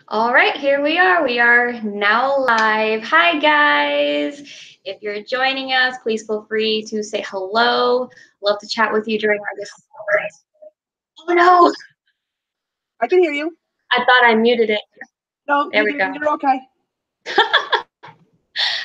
All right, here we are. We are now live. Hi, guys. If you're joining us, please feel free to say hello. Love to chat with you during our discussion. Oh, no. I can hear you. I thought I muted it. No, There we go. You're okay.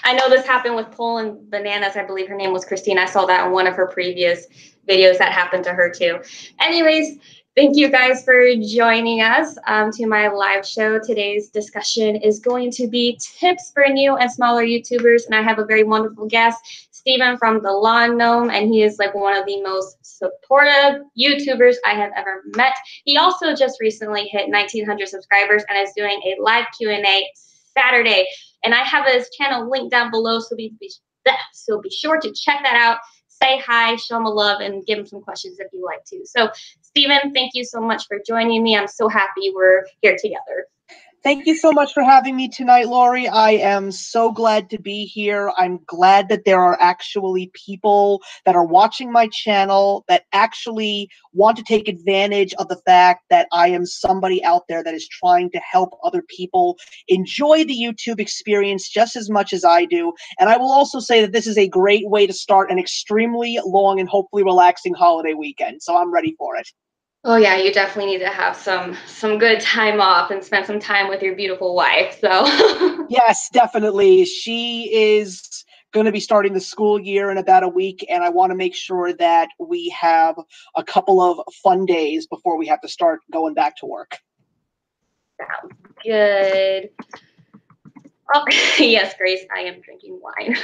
I know this happened with Pole and Bananas. I believe her name was Christine. I saw that in one of her previous videos that happened to her too. Anyways, thank you guys for joining us to my live show. Today's discussion is going to be tips for new and smaller YouTubers. And I have a very wonderful guest, Steven from the Lawn Gnome. And he is like one of the most supportive YouTubers I have ever met. He also just recently hit 1,900 subscribers and is doing a live Q&A Saturday. And I have his channel linked down below, so be sure to check that out. Say hi, show him a love, and give him some questions if you like to. So, Steven, thank you so much for joining me. I'm so happy we're here together. Thank you so much for having me tonight, Lori. I am so glad to be here. I'm glad that there are actually people that are watching my channel that actually want to take advantage of the fact that I am somebody out there that is trying to help other people enjoy the YouTube experience just as much as I do. And I will also say that this is a great way to start an extremely long and hopefully relaxing holiday weekend. So I'm ready for it. Oh yeah, you definitely need to have some good time off and spend some time with your beautiful wife. So yes, definitely. She is going to be starting the school year in about a week, and I want to make sure that we have a couple of fun days before we have to start going back to work. Sounds good. Oh, yes, Grace, I am drinking wine.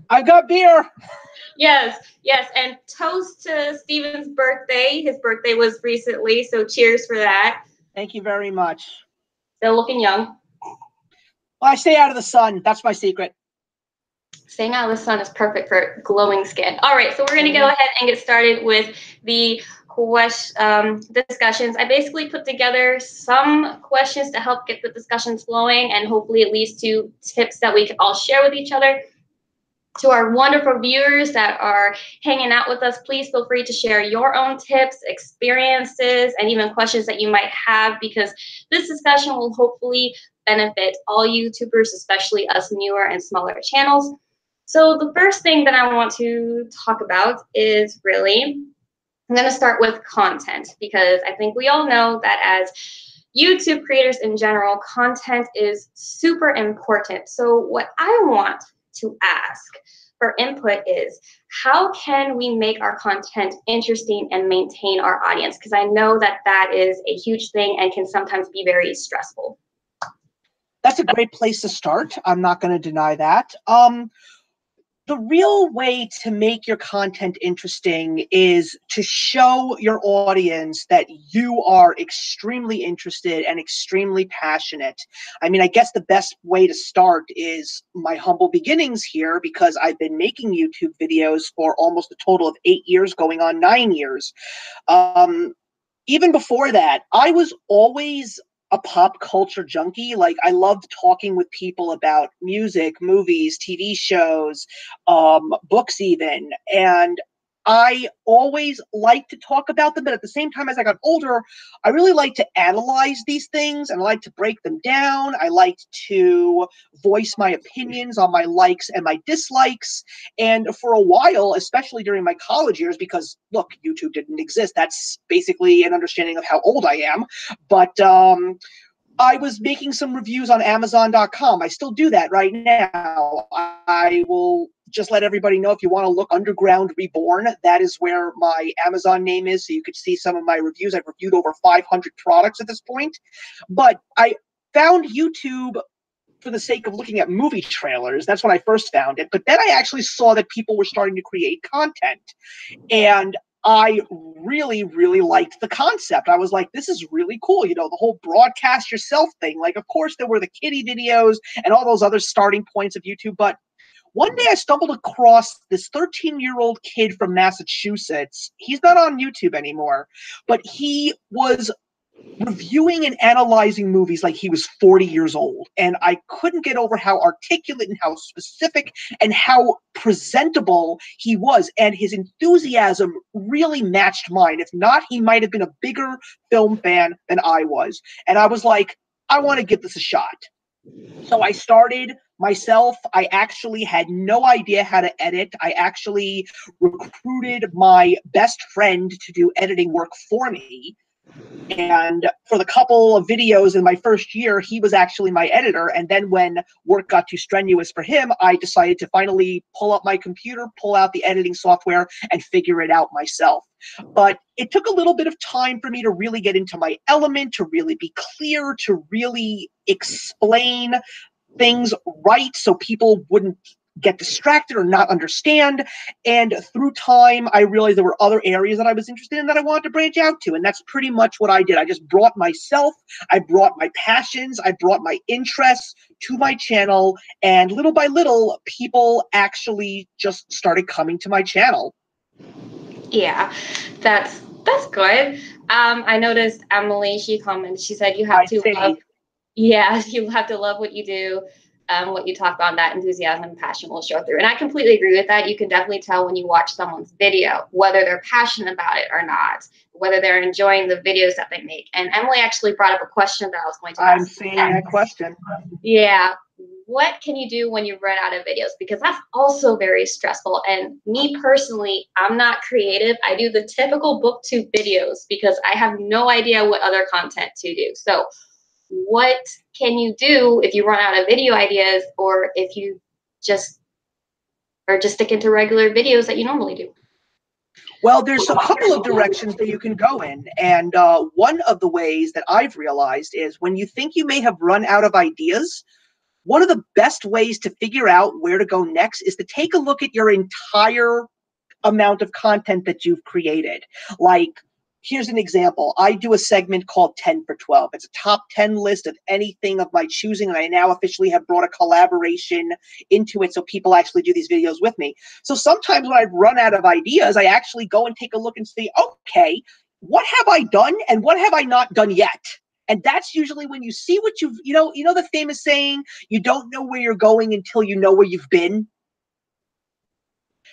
I've got beer. Yes, and toast to Steven's birthday. His birthday was recently, so cheers for that. Thank you very much. Still looking young. Well, I stay out of the sun. That's my secret. Staying out of the sun is perfect for glowing skin. All right, so we're going to go ahead and get started with the discussions. I basically put together some questions to help get the discussions flowing, and hopefully it leads to tips that we can all share with each other. To our wonderful viewers that are hanging out with us, please feel free to share your own tips, experiences, and even questions that you might have, because this discussion will hopefully benefit all YouTubers, especially us newer and smaller channels. So the first thing that I want to talk about is really, I'm going to start with content, because I think we all know that as YouTube creators in general, content is super important. So what I want to ask for input is, how can we make our content interesting and maintain our audience? Because I know that that is a huge thing and can sometimes be very stressful. That's a great place to start. I'm not going to deny that. The real way to make your content interesting is to show your audience that you are extremely interested and extremely passionate. I mean, I guess the best way to start is my humble beginnings here, because I've been making YouTube videos for almost a total of 8 years, going on 9 years. Even before that, I was always a pop culture junkie. Like, I loved talking with people about music, movies, TV shows, books even. And I always liked to talk about them, but at the same time, as I got older, I really liked to analyze these things, and I liked to break them down. I liked to voice my opinions on my likes and my dislikes. And for a while, especially during my college years, because look, YouTube didn't exist. That's basically an understanding of how old I am. But I was making some reviews on Amazon.com. I still do that right now. I will just let everybody know, if you want to look Underground Reborn, that is where my Amazon name is, so you could see some of my reviews. I've reviewed over 500 products at this point. But I found YouTube for the sake of looking at movie trailers. That's when I first found it. But then I actually saw that people were starting to create content. And I really, really liked the concept. I was like, this is really cool. You know, the whole broadcast yourself thing. Like, of course, there were the kiddie videos and all those other starting points of YouTube. But one day I stumbled across this 13-year-old kid from Massachusetts. He's not on YouTube anymore, but he was reviewing and analyzing movies like he was 40 years old. And I couldn't get over how articulate and how specific and how presentable he was. And his enthusiasm really matched mine. If not, he might have been a bigger film fan than I was. And I was like, I want to give this a shot. So I started myself. I actually had no idea how to edit. I actually recruited my best friend to do editing work for me. And for the couple of videos in my first year, he was actually my editor. And then when work got too strenuous for him, I decided to finally pull up my computer, pull out the editing software, and figure it out myself. But it took a little bit of time for me to really get into my element, to really be clear, to really explain things right so people wouldn't get distracted or not understand. And through time, I realized there were other areas that I was interested in that I wanted to branch out to. And that's pretty much what I did. I just brought myself, I brought my passions, I brought my interests to my channel. And little by little, people actually just started coming to my channel. Yeah, that's good. I noticed Emily, she commented, she said you have to love, yeah, you have to love what you do. What you talk about, that enthusiasm and passion will show through. And I completely agree with that. You can definitely tell when you watch someone's video, whether they're passionate about it or not, whether they're enjoying the videos that they make. And Emily actually brought up a question that I was going to ask. I'm seeing that question. Yeah. What can you do when you run out of videos? Because that's also very stressful. And me personally, I'm not creative. I do the typical booktube videos because I have no idea what other content to do. So what can you do if you run out of video ideas, or if you just stick into regular videos that you normally do? Well, there's a couple of directions that you can go in. And one of the ways that I've realized is when you think you may have run out of ideas, one of the best ways to figure out where to go next is to take a look at your entire amount of content that you've created. Like, here's an example. I do a segment called 10 for 12. It's a top 10 list of anything of my choosing, and I now officially have brought a collaboration into it so people actually do these videos with me. So sometimes when I've run out of ideas, I actually go and take a look and say, okay, what have I done and what have I not done yet? And that's usually when you see what you've, you know the famous saying, you don't know where you're going until you know where you've been.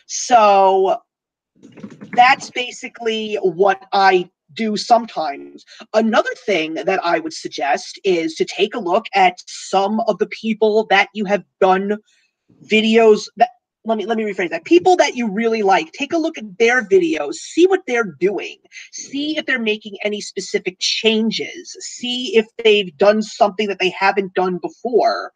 So that's basically what I do sometimes. Another thing that I would suggest is to take a look at some of the people that you have done videos that, let me rephrase that. People that you really like, take a look at their videos, see what they're doing, see if they're making any specific changes, see if they've done something that they haven't done before.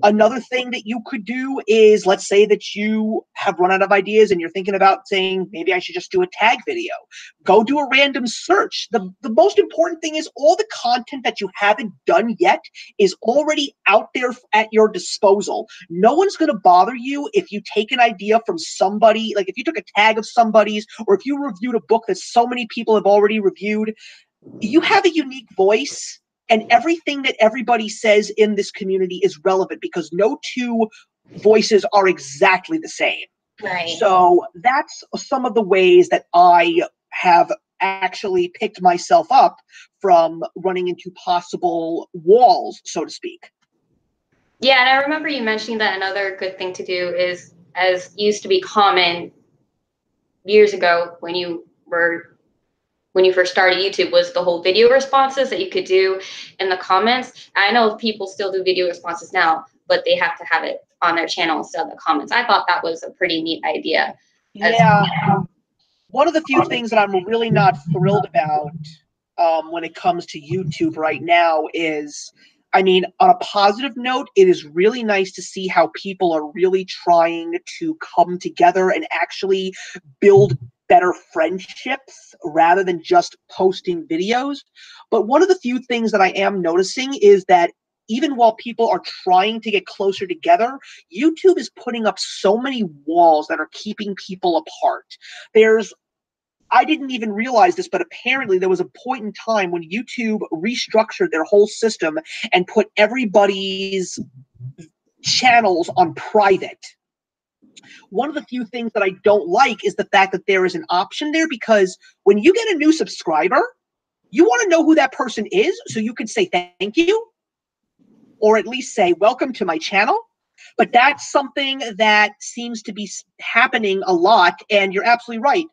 Another thing that you could do is, let's say that you have run out of ideas and you're thinking about saying, maybe I should just do a tag video. Go do a random search. The most important thing is all the content that you haven't done yet is already out there at your disposal. No one's going to bother you if you take an idea from somebody, like if you took a tag of somebody's, or if you reviewed a book that so many people have already reviewed. You have a unique voice. And everything that everybody says in this community is relevant because no two voices are exactly the same. Right. So that's some of the ways that I have actually picked myself up from running into possible walls, so to speak. Yeah, and I remember you mentioning that another good thing to do is, as used to be common years ago when you first started YouTube, was the whole video responses that you could do in the comments. I know people still do video responses now, but they have to have it on their channel instead of the comments. I thought that was a pretty neat idea. Yeah. One of the few things that I'm really not thrilled about when it comes to YouTube right now is, I mean, on a positive note, it is really nice to see how people are really trying to come together and actually build better friendships rather than just posting videos. But one of the few things that I am noticing is that even while people are trying to get closer together, YouTube is putting up so many walls that are keeping people apart. I didn't even realize this, but apparently there was a point in time when YouTube restructured their whole system and put everybody's channels on private. One of the few things that I don't like is the fact that there is an option there, because when you get a new subscriber, you want to know who that person is so you can say thank you, or at least say welcome to my channel. But that's something that seems to be happening a lot, and you're absolutely right.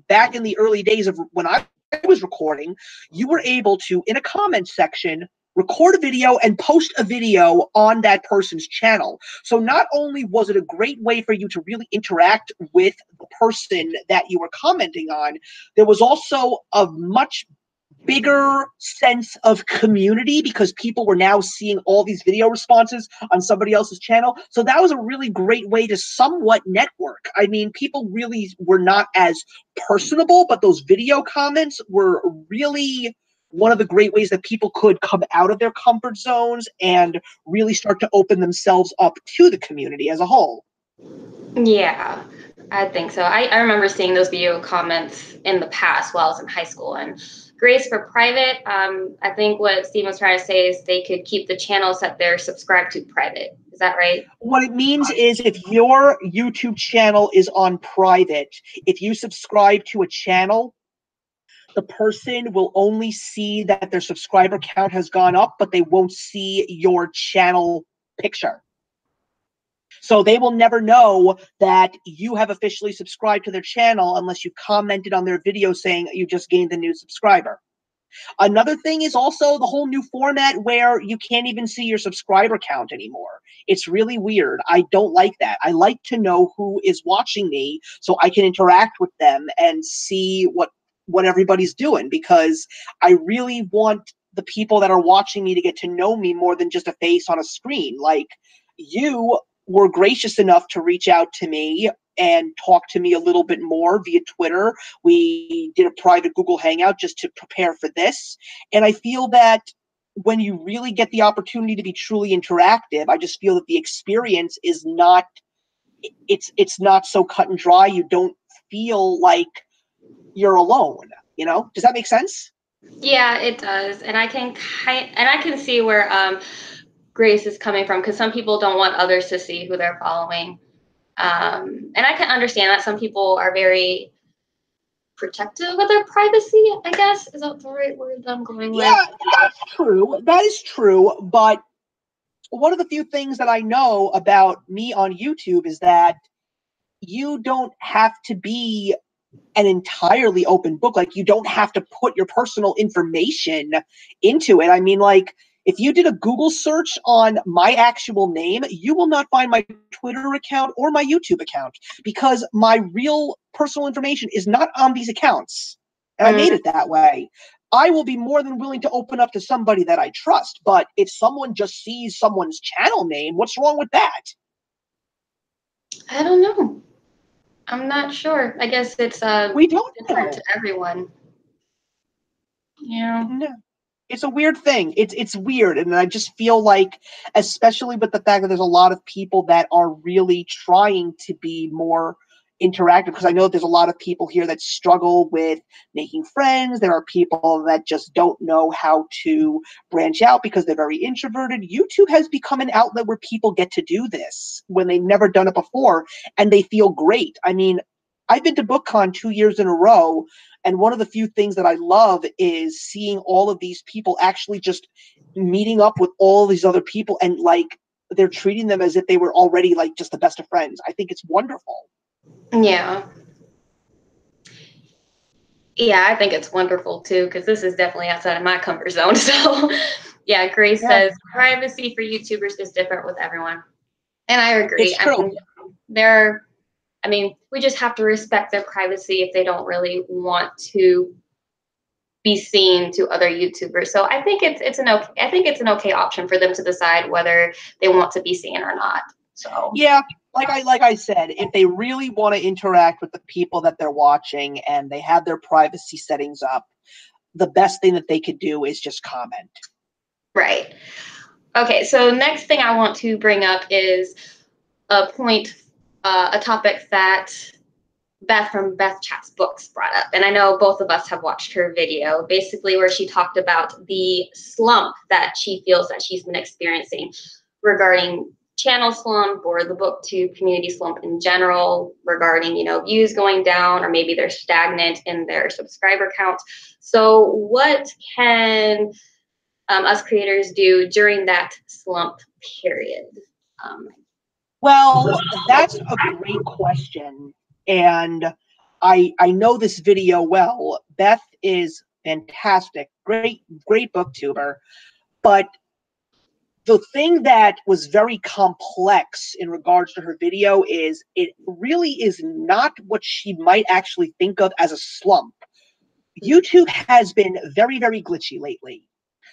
Back in the early days of when I was recording, you were able to, in a comment section, record a video and post a video on that person's channel. So not only was it a great way for you to really interact with the person that you were commenting on, there was also a much bigger sense of community because people were now seeing all these video responses on somebody else's channel. So that was a really great way to somewhat network. I mean, people really were not as personable, but those video comments were really one of the great ways that people could come out of their comfort zones and really start to open themselves up to the community as a whole. Yeah, I think so. I remember seeing those video comments in the past while I was in high school. And Grace, for private, I think what Steve was trying to say is they could keep the channels that they're subscribed to private. Is that right? What it means is if your YouTube channel is on private, if you subscribe to a channel, the person will only see that their subscriber count has gone up, but they won't see your channel picture. So they will never know that you have officially subscribed to their channel unless you commented on their video saying you just gained a new subscriber. Another thing is also the whole new format where you can't even see your subscriber count anymore. It's really weird. I don't like that. I like to know who is watching me so I can interact with them and see what everybody's doing, because I really want the people that are watching me to get to know me more than just a face on a screen. Like, you were gracious enough to reach out to me and talk to me a little bit more via Twitter. We did a private Google Hangout just to prepare for this. And I feel that when you really get the opportunity to be truly interactive, I just feel that the experience is not, it's not so cut and dry. You don't feel like you're alone, you know? Does that make sense? Yeah, it does. And I can see where Grace is coming from, because some people don't want others to see who they're following. And I can understand that some people are very protective of their privacy, I guess. Is that the right word that I'm going with? Yeah, that's true. That is true. But one of the few things that I know about me on YouTube is that you don't have to be an entirely open book. Like, you don't have to put your personal information into it. I mean, like, if you did a Google search on my actual name, you will not find my Twitter account or my YouTube account, because my real personal information is not on these accounts. And I made it that way. I will be more than willing to open up to somebody that I trust. But if someone just sees someone's channel name, what's wrong with that? I don't know. I'm not sure. I guess it's We don't different know. to everyone. Yeah. No. It's a weird thing. It's weird, and I just feel like, especially with the fact that there's a lot of people that are really trying to be more interactive, because I know there's a lot of people here that struggle with making friends. There are people that just don't know how to branch out because they're very introverted. YouTube has become an outlet where people get to do this when they've never done it before, and they feel great. I mean, I've been to BookCon 2 years in a row, and one of the few things that I love is seeing all of these people actually just meeting up with all these other people, and like, they're treating them as if they were already like just the best of friends. I think it's wonderful. Yeah. Yeah, I think it's wonderful too, because this is definitely outside of my comfort zone. So, yeah, Grace says privacy for YouTubers is different with everyone. And I agree. It's true. I mean, we just have to respect their privacy if they don't really want to be seen to other YouTubers. So I think it's an okay option for them to decide whether they want to be seen or not. So Yeah, like I said, if they really want to interact with the people that they're watching and they have their privacy settings up, the best thing that they could do is just comment. right. Okay, so next thing I want to bring up is a topic that Beth from Beth Chats Books brought up. And I know both of us have watched her video, basically where she talked about the slump that she feels that she's been experiencing regarding channel slump or the booktube community slump in general, regarding, views going down, or maybe they're stagnant in their subscriber count. So what can us creators do during that slump period? Well, that's a great question. And I know this video well. Beth is fantastic. Great booktuber. But the thing that was very complex in regards to her video is it really is not what she might actually think of as a slump. YouTube has been very, very glitchy lately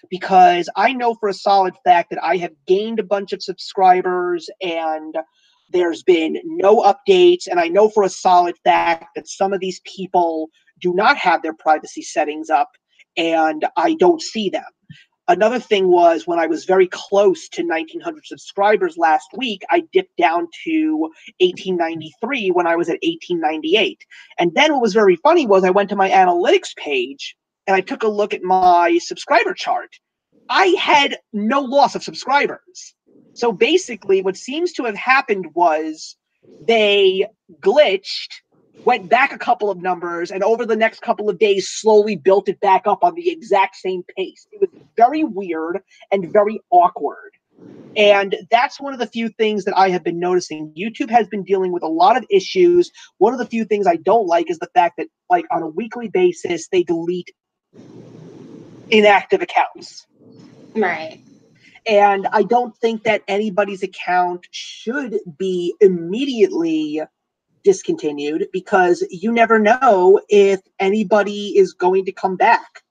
because I know for a solid fact that I have gained a bunch of subscribers and there's been no updates. And I know for a solid fact that some of these people do not have their privacy settings up and I don't see them. Another thing was when I was very close to 1,900 subscribers last week, I dipped down to 1,893 when I was at 1,898. And then what was very funny was I went to my analytics page and I took a look at my subscriber chart. I had no loss of subscribers. So basically, what seems to have happened was they glitched, went back a couple of numbers, and over the next couple of days slowly built it back up on the exact same pace. It was very weird and very awkward. And that's one of the few things that I have been noticing. YouTube has been dealing with a lot of issues. One of the few things I don't like is the fact that, like, on a weekly basis, they delete inactive accounts. Right. And I don't think that anybody's account should be immediately discontinued because you never know if anybody is going to come back.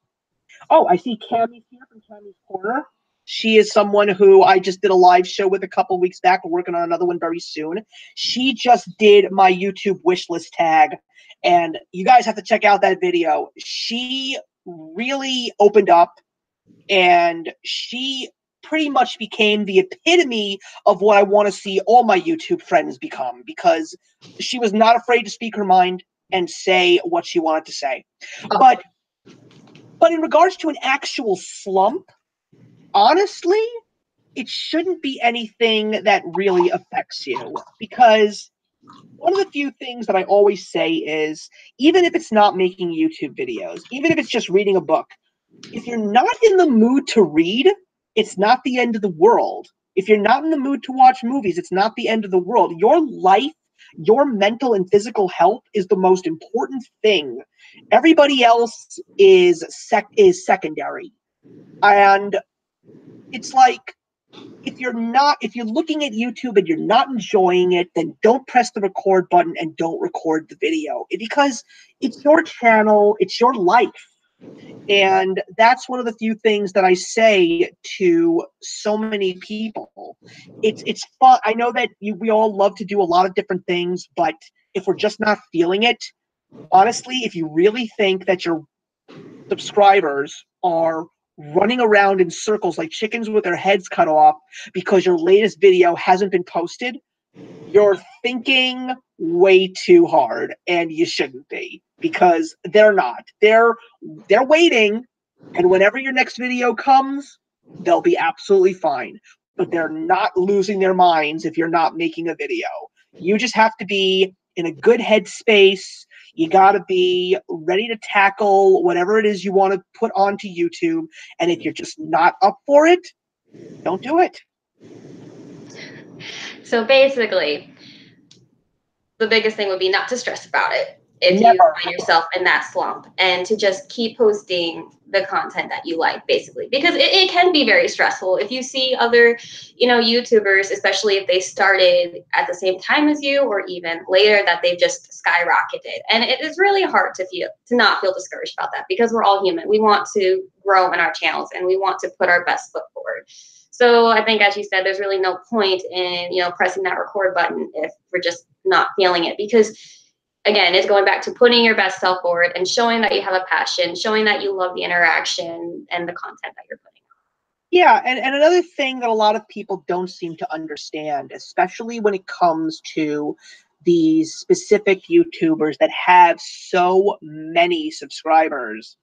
Oh, I see Cammy's here from Cammy's Corner. She is someone who I just did a live show with a couple weeks back. We're working on another one very soon. She just did my YouTube wishlist tag, and you guys have to check out that video. She really opened up, and she pretty much became the epitome of what I want to see all my YouTube friends become, because she was not afraid to speak her mind and say what she wanted to say. But in regards to an actual slump, honestly, it shouldn't be anything that really affects you, because one of the few things that I always say is, even if it's not making YouTube videos, even if it's just reading a book, if you're not in the mood to read, it's not the end of the world. If you're not in the mood to watch movies, it's not the end of the world. Your life, your mental and physical health is the most important thing. Everybody else is secondary. And it's like, if you're looking at YouTube and you're not enjoying it, then don't press the record button and don't record the video, because it's your channel, it's your life. And that's one of the few things that I say to so many people. It's fun. I know that we all love to do a lot of different things, but if we're just not feeling it, honestly, if you really think that your subscribers are running around in circles like chickens with their heads cut off because your latest video hasn't been posted, you're thinking way too hard, and you shouldn't be, because they're not. They're waiting, and whenever your next video comes, they'll be absolutely fine. But they're not losing their minds if you're not making a video. You just have to be in a good headspace. You got to be ready to tackle whatever it is you want to put onto YouTube. And if you're just not up for it, don't do it. So basically, the biggest thing would be not to stress about it if Never. you find yourself in that slump, and to just keep posting the content that you like, basically, because it can be very stressful if you see other, YouTubers, especially if they started at the same time as you or even later, that they've just skyrocketed. And it is really hard to not feel discouraged about that, because we're all human. We want to grow in our channels and we want to put our best foot forward. So I think, as you said, there's really no point in, pressing that record button if we're just not feeling it, because again, it's going back to putting your best self forward and showing that you have a passion, showing that you love the interaction and the content that you're putting out. Yeah, and another thing that a lot of people don't seem to understand, especially when it comes to these specific YouTubers that have so many subscribers,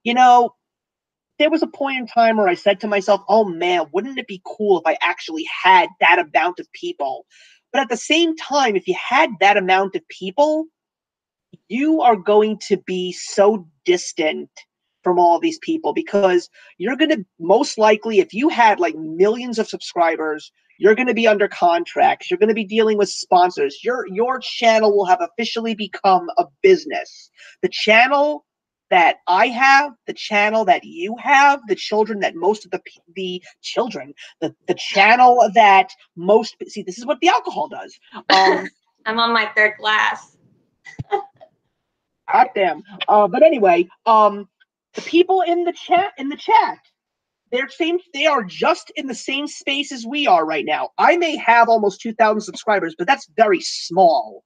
there was a point in time where I said to myself, oh man, wouldn't it be cool if I actually had that amount of people? But at the same time, if you had that amount of people, you are going to be so distant from all these people, because you're going to most likely, if you had like millions of subscribers, you're going to be under contracts. You're going to be dealing with sponsors. Your channel will have officially become a business. The channel that I have, the channel that you have, the children that most of the children, the channel that most, see, this is what the alcohol does. I'm on my third glass. Hot damn. But anyway, the people in the chat, they are just in the same space as we are right now. I may have almost 2,000 subscribers, but that's very small.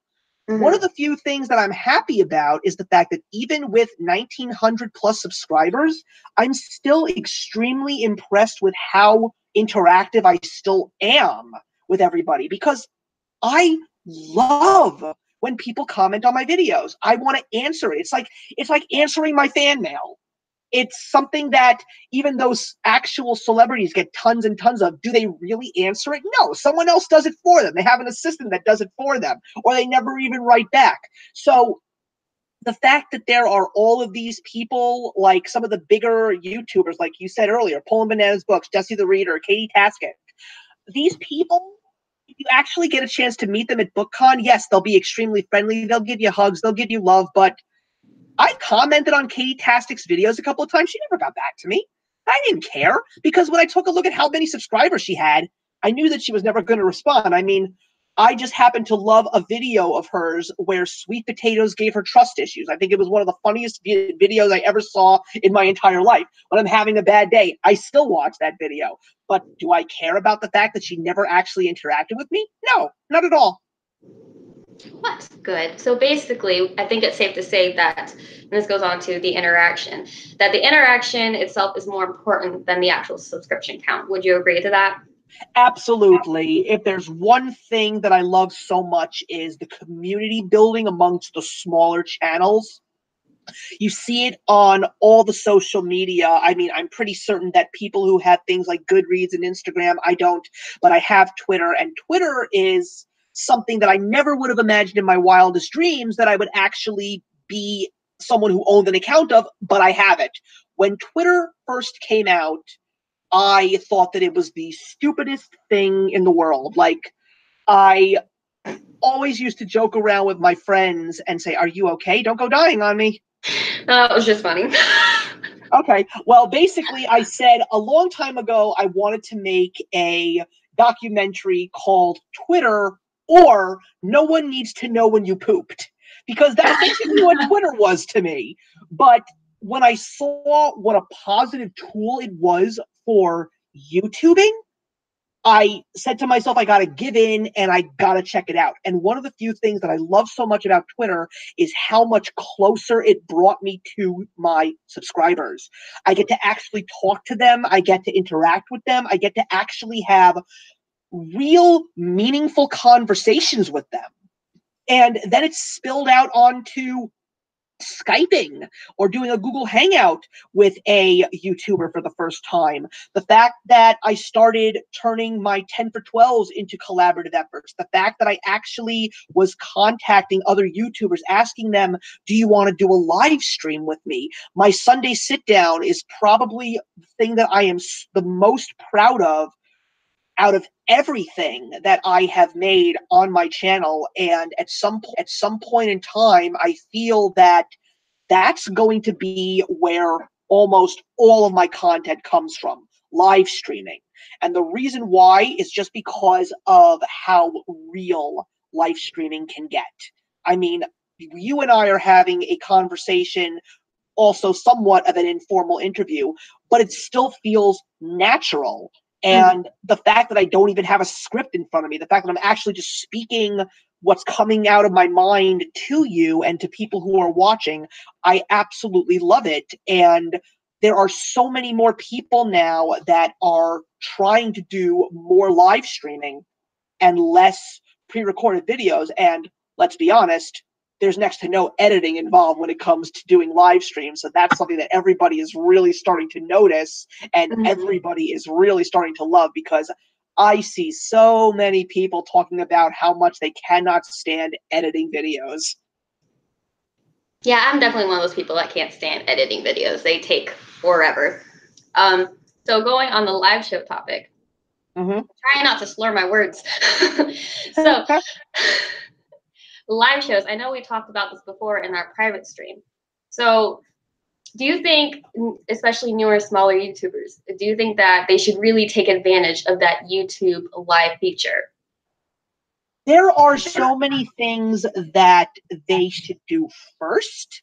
One of the few things that I'm happy about is the fact that even with 1,900 plus subscribers, I'm still extremely impressed with how interactive I still am with everybody, because I love when people comment on my videos. I want to answer it. It's like answering my fan mail. It's something that even those actual celebrities get tons and tons of, do they really answer it? No, someone else does it for them. They have an assistant that does it for them, or they never even write back. So the fact that there are all of these people, like some of the bigger YouTubers, like you said earlier, Pulling Bananas Books, Jesse the Reader, Katie Taskett, these people, if you actually get a chance to meet them at BookCon, yes, they'll be extremely friendly. They'll give you hugs. They'll give you love, but I commented on Katie Tastick's videos a couple of times. She never got back to me. I didn't care, because when I took a look at how many subscribers she had, I knew that she was never going to respond. I mean, I just happened to love a video of hers where sweet potatoes gave her trust issues. I think it was one of the funniest videos I ever saw in my entire life. When I'm having a bad day, I still watch that video. But do I care about the fact that she never actually interacted with me? No, not at all. That's good. So basically, I think it's safe to say that, and this goes on to the interaction, that the interaction itself is more important than the actual subscription count. Would you agree to that? Absolutely. If there's one thing that I love so much is the community building amongst the smaller channels. You see it on all the social media. I mean, I'm pretty certain that people who have things like Goodreads and Instagram, I don't, but I have Twitter, and Twitter is something that I never would have imagined in my wildest dreams that I would actually be someone who owned an account of, but I have it. When Twitter first came out, I thought that it was the stupidest thing in the world. Like, I always used to joke around with my friends and say, "Are you okay? Don't go dying on me." It was just funny. Okay. Well, basically, I said a long time ago I wanted to make a documentary called Twitter, or No One Needs to Know When You Pooped, because that's basically what Twitter was to me. But when I saw what a positive tool it was for YouTubing, I said to myself, I got to give in and I got to check it out. And one of the few things that I love so much about Twitter is how much closer it brought me to my subscribers. I get to actually talk to them. I get to interact with them. I get to actually have real, meaningful conversations with them. And then it's spilled out onto Skyping or doing a Google Hangout with a YouTuber for the first time. The fact that I started turning my 10 for 12s into collaborative efforts. The fact that I actually was contacting other YouTubers, asking them, do you want to do a live stream with me? My Sunday sit down is probably the thing that I am the most proud of out of everything that I have made on my channel. And at some point in time, I feel that that's going to be where almost all of my content comes from, live streaming. And the reason why is just because of how real live streaming can get. I mean, you and I are having a conversation, also somewhat of an informal interview, but it still feels natural. And the fact that I don't even have a script in front of me, the fact that I'm actually just speaking what's coming out of my mind to you and to people who are watching, I absolutely love it. And there are so many more people now that are trying to do more live streaming and less pre-recorded videos. And let's be honest, there's next to no editing involved when it comes to doing live streams. So that's something that everybody is really starting to notice and everybody is really starting to love, because I see so many people talking about how much they cannot stand editing videos. Yeah, I'm definitely one of those people that can't stand editing videos. They take forever. So going on the live show topic, trying not to slur my words. So live shows, I know we talked about this before in our private stream. So do you think, especially newer, smaller YouTubers, do you think that they should really take advantage of that YouTube live feature? There are so many things that they should do first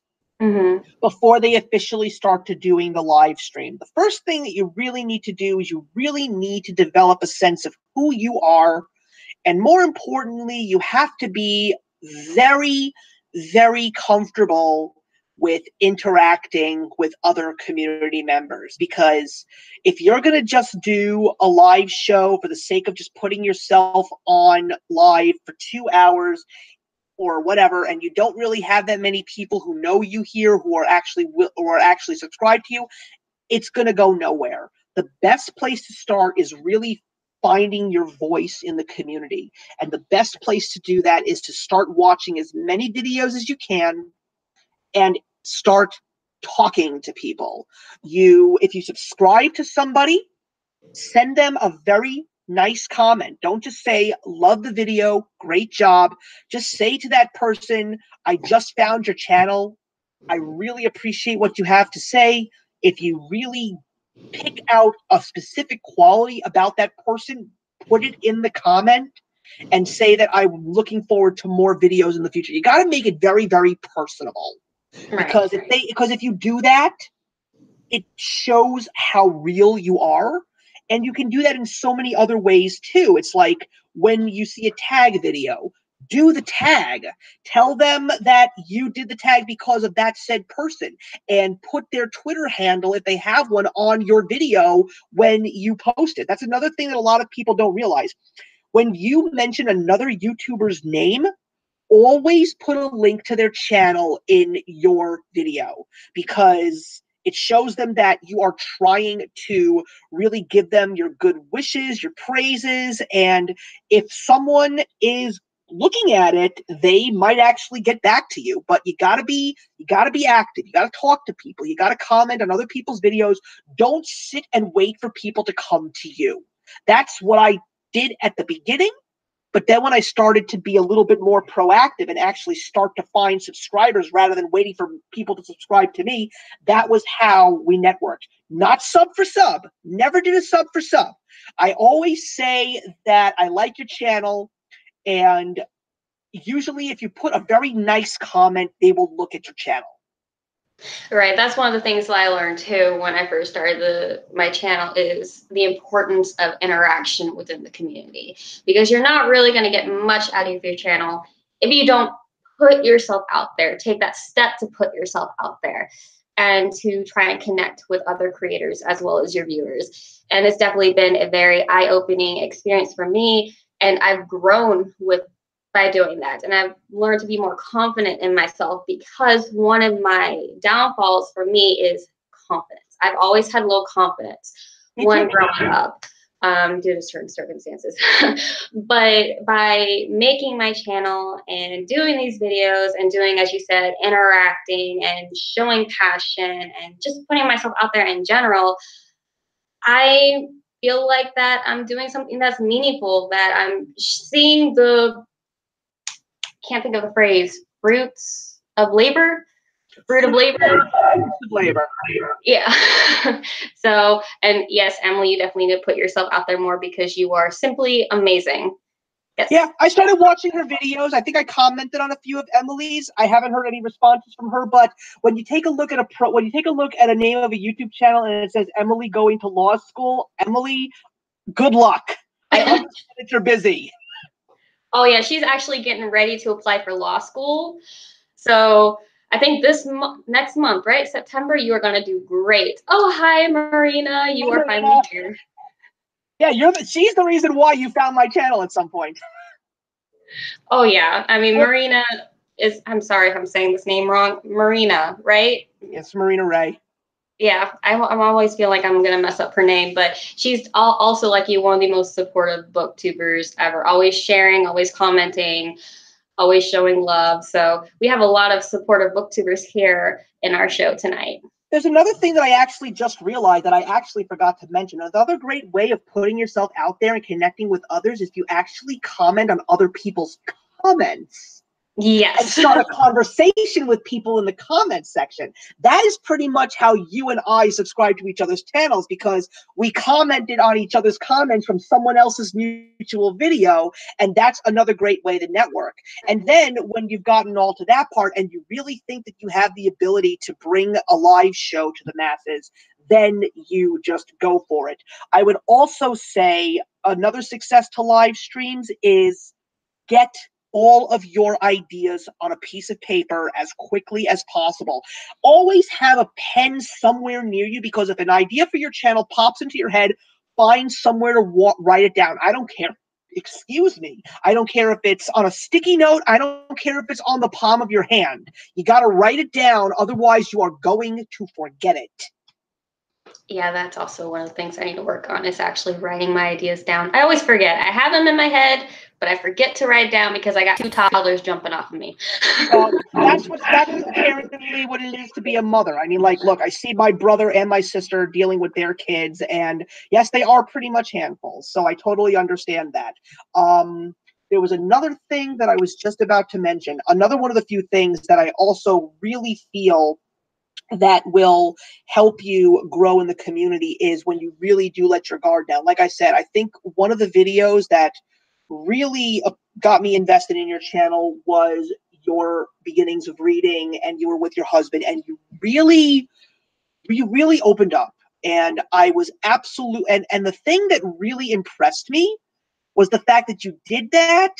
before they officially start to doing the live stream. The first thing that you really need to do is you really need to develop a sense of who you are. And more importantly, you have to be very, very comfortable with interacting with other community members. Because if you're going to just do a live show for the sake of just putting yourself on live for 2 hours or whatever, and you don't really have that many people who know you here who are actually subscribed to you, it's going to go nowhere. The best place to start is really finding your voice in the community. And the best place to do that is to start watching as many videos as you can and start talking to people. If you subscribe to somebody, send them a very nice comment. Don't just say, love the video, great job. Just say to that person, I just found your channel. I really appreciate what you have to say. If you really pick out a specific quality about that person, put it in the comment and say that I'm looking forward to more videos in the future. You got to make it very, very personable. Right. Because if you do that, it shows how real you are. And you can do that in so many other ways too. It's like when you see a tag video, do the tag. Tell them that you did the tag because of that said person, and put their Twitter handle, if they have one, on your video when you post it. That's another thing that a lot of people don't realize. When you mention another YouTuber's name, always put a link to their channel in your video, because it shows them that you are trying to really give them your good wishes, your praises, and if someone is looking at it, they might actually get back to you. But you gotta be active. You gotta talk to people. You gotta comment on other people's videos. Don't sit and wait for people to come to you. That's what I did at the beginning. But then when I started to be a little bit more proactive and actually start to find subscribers rather than waiting for people to subscribe to me, that was how we networked. Not sub for sub. Never did a sub for sub. I always say that I like your channel, and usually if you put a very nice comment, they will look at your channel. Right. That's one of the things that I learned too when I first started my channel, is the importance of interaction within the community, because you're not really going to get much out of your channel if you don't put yourself out there, take that step to put yourself out there and to try and connect with other creators as well as your viewers. And it's definitely been a very eye-opening experience for me. And I've grown by doing that. And I've learned to be more confident in myself, because one of my downfalls for me is confidence. I've always had low confidence when growing up, due to certain circumstances. But by making my channel and doing these videos and doing, as you said, interacting and showing passion and just putting myself out there in general, I feel like that I'm doing something that's meaningful, that I'm seeing can't think of the phrase, fruit of labor. Yeah. So, and yes, Emily, you definitely need to put yourself out there more, because you are simply amazing. Yes. Yeah, I started watching her videos. I think I commented on a few of Emily's. I haven't heard any responses from her, but when you take a look at a name of a YouTube channel and it says Emily going to law school, Emily, good luck. I understand that you're busy. Oh yeah, she's actually getting ready to apply for law school. So I think next month, right? September, you are going to do great. Oh, hi, Marina. You are finally here. Yeah, she's the reason why you found my channel at some point. Oh yeah. I mean, Marina is, I'm sorry if I'm saying this name wrong. Marina, right? It's Marina Ray. Yeah, I'm always feel like I'm going to mess up her name, but she's also, like you, one of the most supportive booktubers ever. Always sharing, always commenting, always showing love. So we have a lot of supportive booktubers here in our show tonight. There's another thing that I actually just realized that I actually forgot to mention. Another great way of putting yourself out there and connecting with others is you actually comment on other people's comments. and Yes. start a conversation with people in the comments section. That is pretty much how you and I subscribe to each other's channels, because we commented on each other's comments from someone else's mutual video, and that's another great way to network. And then when you've gotten all to that part and you really think that you have the ability to bring a live show to the masses, then you just go for it. I would also say another success to live streams is get all of your ideas on a piece of paper as quickly as possible. Always have a pen somewhere near you, because if an idea for your channel pops into your head, find somewhere to write it down. I don't care. Excuse me. I don't care if it's on a sticky note. I don't care if it's on the palm of your hand. You got to write it down. Otherwise, you are going to forget it. Yeah, that's also one of the things I need to work on, is actually writing my ideas down. I always forget. I have them in my head, but I forget to write down because I got 2 toddlers jumping off of me. That's inherently what it is to be a mother. I mean, like, look, I see my brother and my sister dealing with their kids, and yes, they are pretty much handfuls. So I totally understand that. There was another thing that I was just about to mention. Another one of the few things that I also really feel that will help you grow in the community is when you really do let your guard down. Like I said, I think one of the videos that really got me invested in your channel was your beginnings of reading, and you were with your husband, and you really opened up. And I was and the thing that really impressed me was the fact that you did that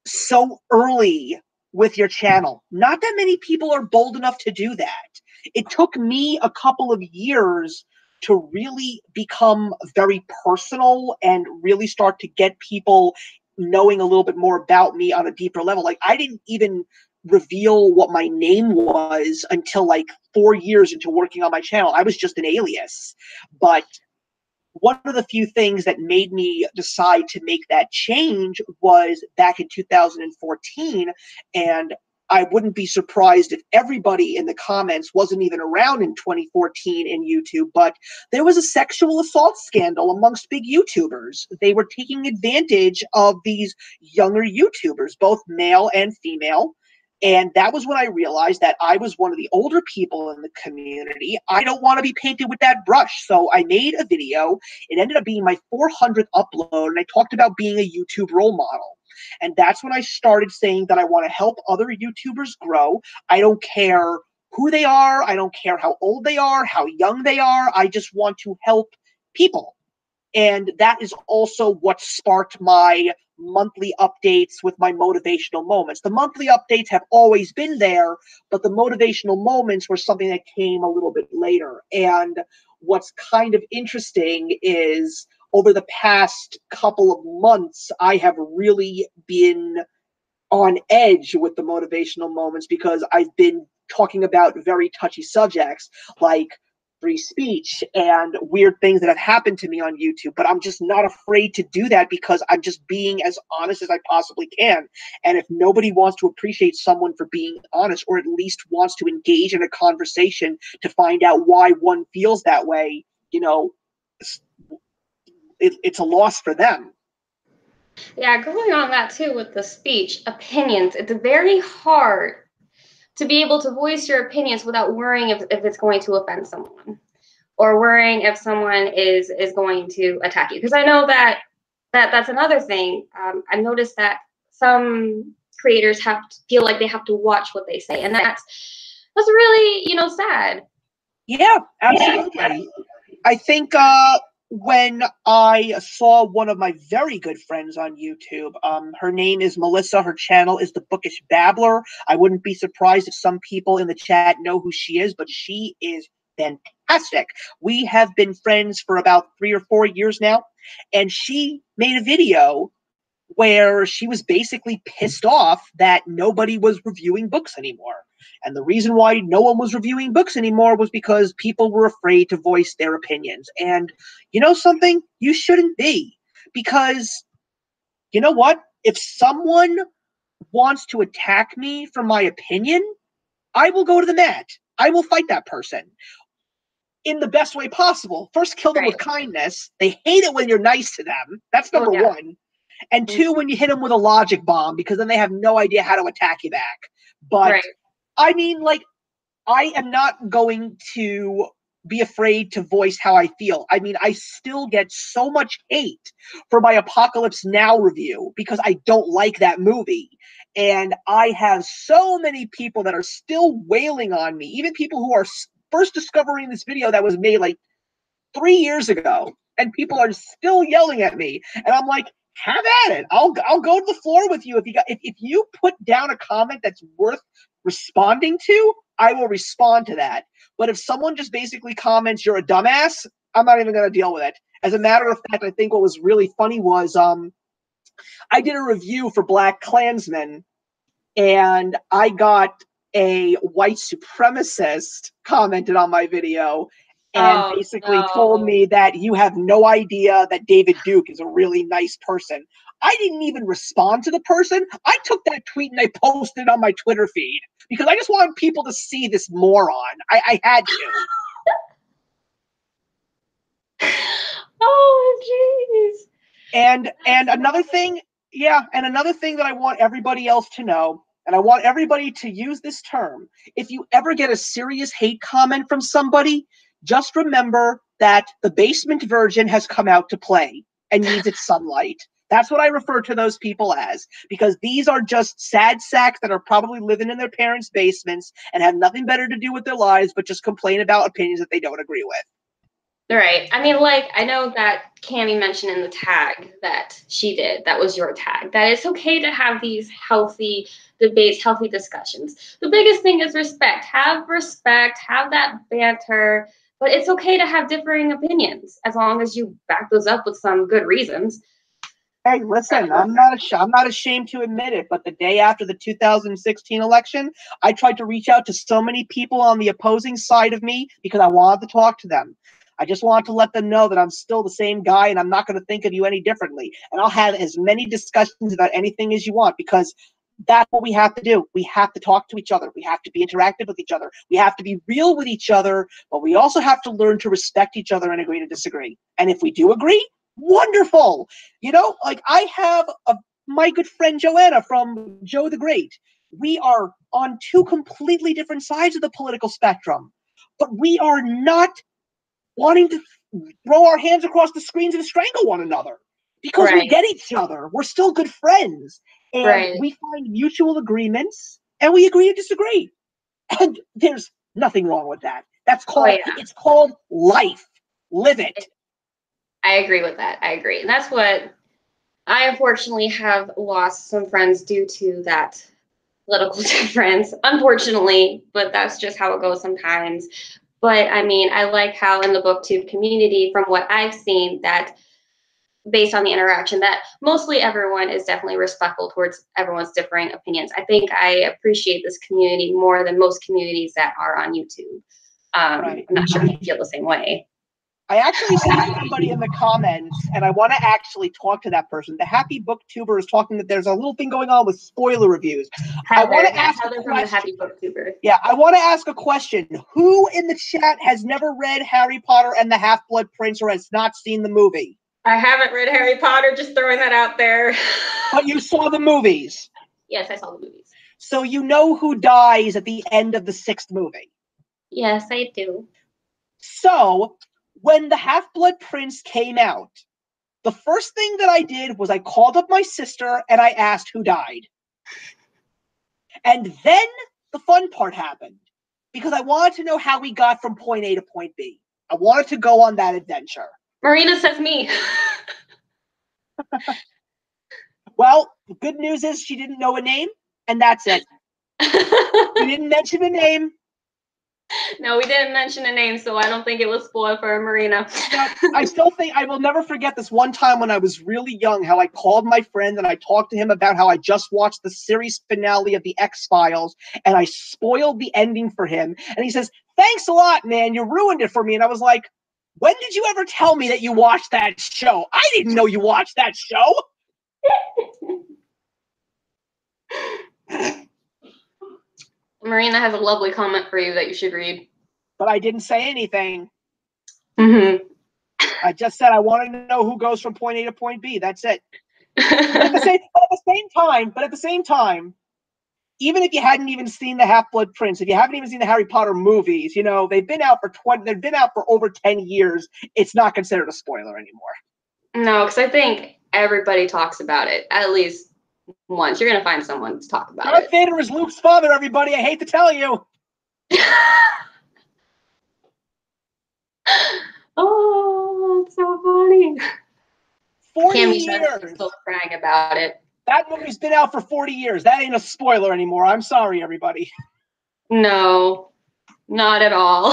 so early with your channel. Not that many people are bold enough to do that. It took me a couple of years to really become very personal and really start to get people knowing a little bit more about me on a deeper level. Like, I didn't even reveal what my name was until like 4 years into working on my channel. I was just an alias. But one of the few things that made me decide to make that change was back in 2014, and I wouldn't be surprised if everybody in the comments wasn't even around in 2014 in YouTube, but there was a sexual assault scandal amongst big YouTubers. They were taking advantage of these younger YouTubers, both male and female. And that was when I realized that I was one of the older people in the community. I don't want to be painted with that brush. So I made a video. It ended up being my 400th upload, and I talked about being a YouTube role model. And that's when I started saying that I want to help other YouTubers grow. I don't care who they are. I don't care how old they are, how young they are. I just want to help people. And that is also what sparked my monthly updates with my motivational moments. The monthly updates have always been there, but the motivational moments were something that came a little bit later. And what's kind of interesting is over the past couple of months, I have really been on edge with the motivational moments, because I've been talking about very touchy subjects like free speech and weird things that have happened to me on YouTube. But I'm just not afraid to do that, because I'm just being as honest as I possibly can. And if nobody wants to appreciate someone for being honest, or at least wants to engage in a conversation to find out why one feels that way, you know, it's a loss for them. Yeah, going on that too with the speech, opinions, it's very hard to be able to voice your opinions without worrying if it's going to offend someone, or worrying if someone is going to attack you. Because I know that's another thing. I've noticed that some creators feel like they have to watch what they say, and that's really, sad. Yeah, absolutely. I think when I saw one of my very good friends on YouTube, her name is Melissa. Her channel is The Bookish Babbler. I wouldn't be surprised if some people in the chat know who she is, but she is fantastic. We have been friends for about 3 or 4 years now, and she made a video where she was basically pissed off that nobody was reviewing books anymore. And the reason why no one was reviewing books anymore was because people were afraid to voice their opinions. And you know something? You shouldn't be. Because you know what? If someone wants to attack me for my opinion, I will go to the mat. I will fight that person in the best way possible. First, kill them with kindness. They hate it when you're nice to them. That's number one. And two, when you hit them with a logic bomb, because then they have no idea how to attack you back. But, I mean, like, I am not going to be afraid to voice how I feel. I mean, I still get so much hate for my Apocalypse Now review because I don't like that movie. And I have so many people that are still wailing on me, even people who are first discovering this video that was made like 3 years ago, and people are still yelling at me. And I'm like, have at it. I'll go to the floor with you. If you put down a comment that's worth responding to, I will respond to that. But if someone just basically comments you're a dumbass, I'm not even going to deal with it. As a matter of fact, I think what was really funny was I did a review for Black Klansman, and I got a white supremacist commented on my video and basically told me that you have no idea that David Duke is a really nice person. I didn't even respond to the person. I took that tweet and I posted it on my Twitter feed because I just wanted people to see this moron. I had to. Oh, jeez. And another thing, and another thing that I want everybody else to know, and I want everybody to use this term, if you ever get a serious hate comment from somebody, just remember that the basement virgin has come out to play and needs its sunlight. That's what I refer to those people as, because these are just sad sacks that are probably living in their parents' basements and have nothing better to do with their lives but just complain about opinions that they don't agree with. Right. I mean, like, I know that Cammie mentioned in the tag that she did, that was your tag, that it's okay to have these healthy debates, healthy discussions. The biggest thing is respect. Have that banter, but it's okay to have differing opinions as long as you back those up with some good reasons. Hey, listen, I'm not ashamed to admit it, but the day after the 2016 election, I tried to reach out to so many people on the opposing side of me because I wanted to talk to them. I just wanted to let them know that I'm still the same guy and I'm not going to think of you any differently. And I'll have as many discussions about anything as you want because that's what we have to do. We have to talk to each other. We have to be interactive with each other. We have to be real with each other, but we also have to learn to respect each other and agree to disagree. And if we do agree, wonderful. You know, like I have my good friend Joanna from Joe the Great. We are on two completely different sides of the political spectrum, but we are not wanting to throw our hands across the screens and strangle one another because we get each other. We're still good friends, and we find mutual agreements, and we agree to disagree. And there's nothing wrong with that. That's called it's called life. Live it. I agree with that. I agree. And that's what I unfortunately have lost some friends due to that political difference, unfortunately, but that's just how it goes sometimes. But I mean, I like how in the booktube community, from what I've seen, that based on the interaction, that mostly everyone is definitely respectful towards everyone's differing opinions. I think I appreciate this community more than most communities that are on YouTube. I'm not sure if you feel the same way. I actually see somebody in the comments, and I want to actually talk to that person. The Happy Booktuber is talking that there's a little thing going on with spoiler reviews. Heather, I want to ask Heather from the Happy Booktuber. Yeah, I want to ask a question. Who in the chat has never read Harry Potter and the Half-Blood Prince or has not seen the movie? I haven't read Harry Potter, just throwing that out there. But you saw the movies? Yes, I saw the movies. So you know who dies at the end of the 6th movie? Yes, I do. So when the Half-Blood Prince came out, the first thing that I did was I called up my sister and I asked who died. And then the fun part happened because I wanted to know how we got from point A to point B. I wanted to go on that adventure. Marina says me. Well, the good news is she didn't know a name, and that's it. We didn't mention a name. No, we didn't mention a name, so I don't think it was spoiled for Marina. I still think I will never forget this one time when I was really young, how I called my friend and I talked to him about how I just watched the series finale of The X-Files and I spoiled the ending for him. And he says, "Thanks a lot, man. You ruined it for me." And I was like, "When did you ever tell me that you watched that show? I didn't know you watched that show." Marina has a lovely comment for you that you should read. But I didn't say anything. Mm-hmm. I just said I wanted to know who goes from point A to point B. That's it. But at the same time, even if you hadn't even seen the Half-Blood Prince, if you haven't even seen the Harry Potter movies, they've been out for over 10 years. It's not considered a spoiler anymore. No, because I think everybody talks about it at least once. You're gonna find someone to talk about Darth it. Vader is Luke's father, everybody. I hate to tell you. Oh, it's so funny. 40 Cammy's years. still crying about it. That movie's been out for 40 years. That ain't a spoiler anymore. I'm sorry, everybody. No, not at all.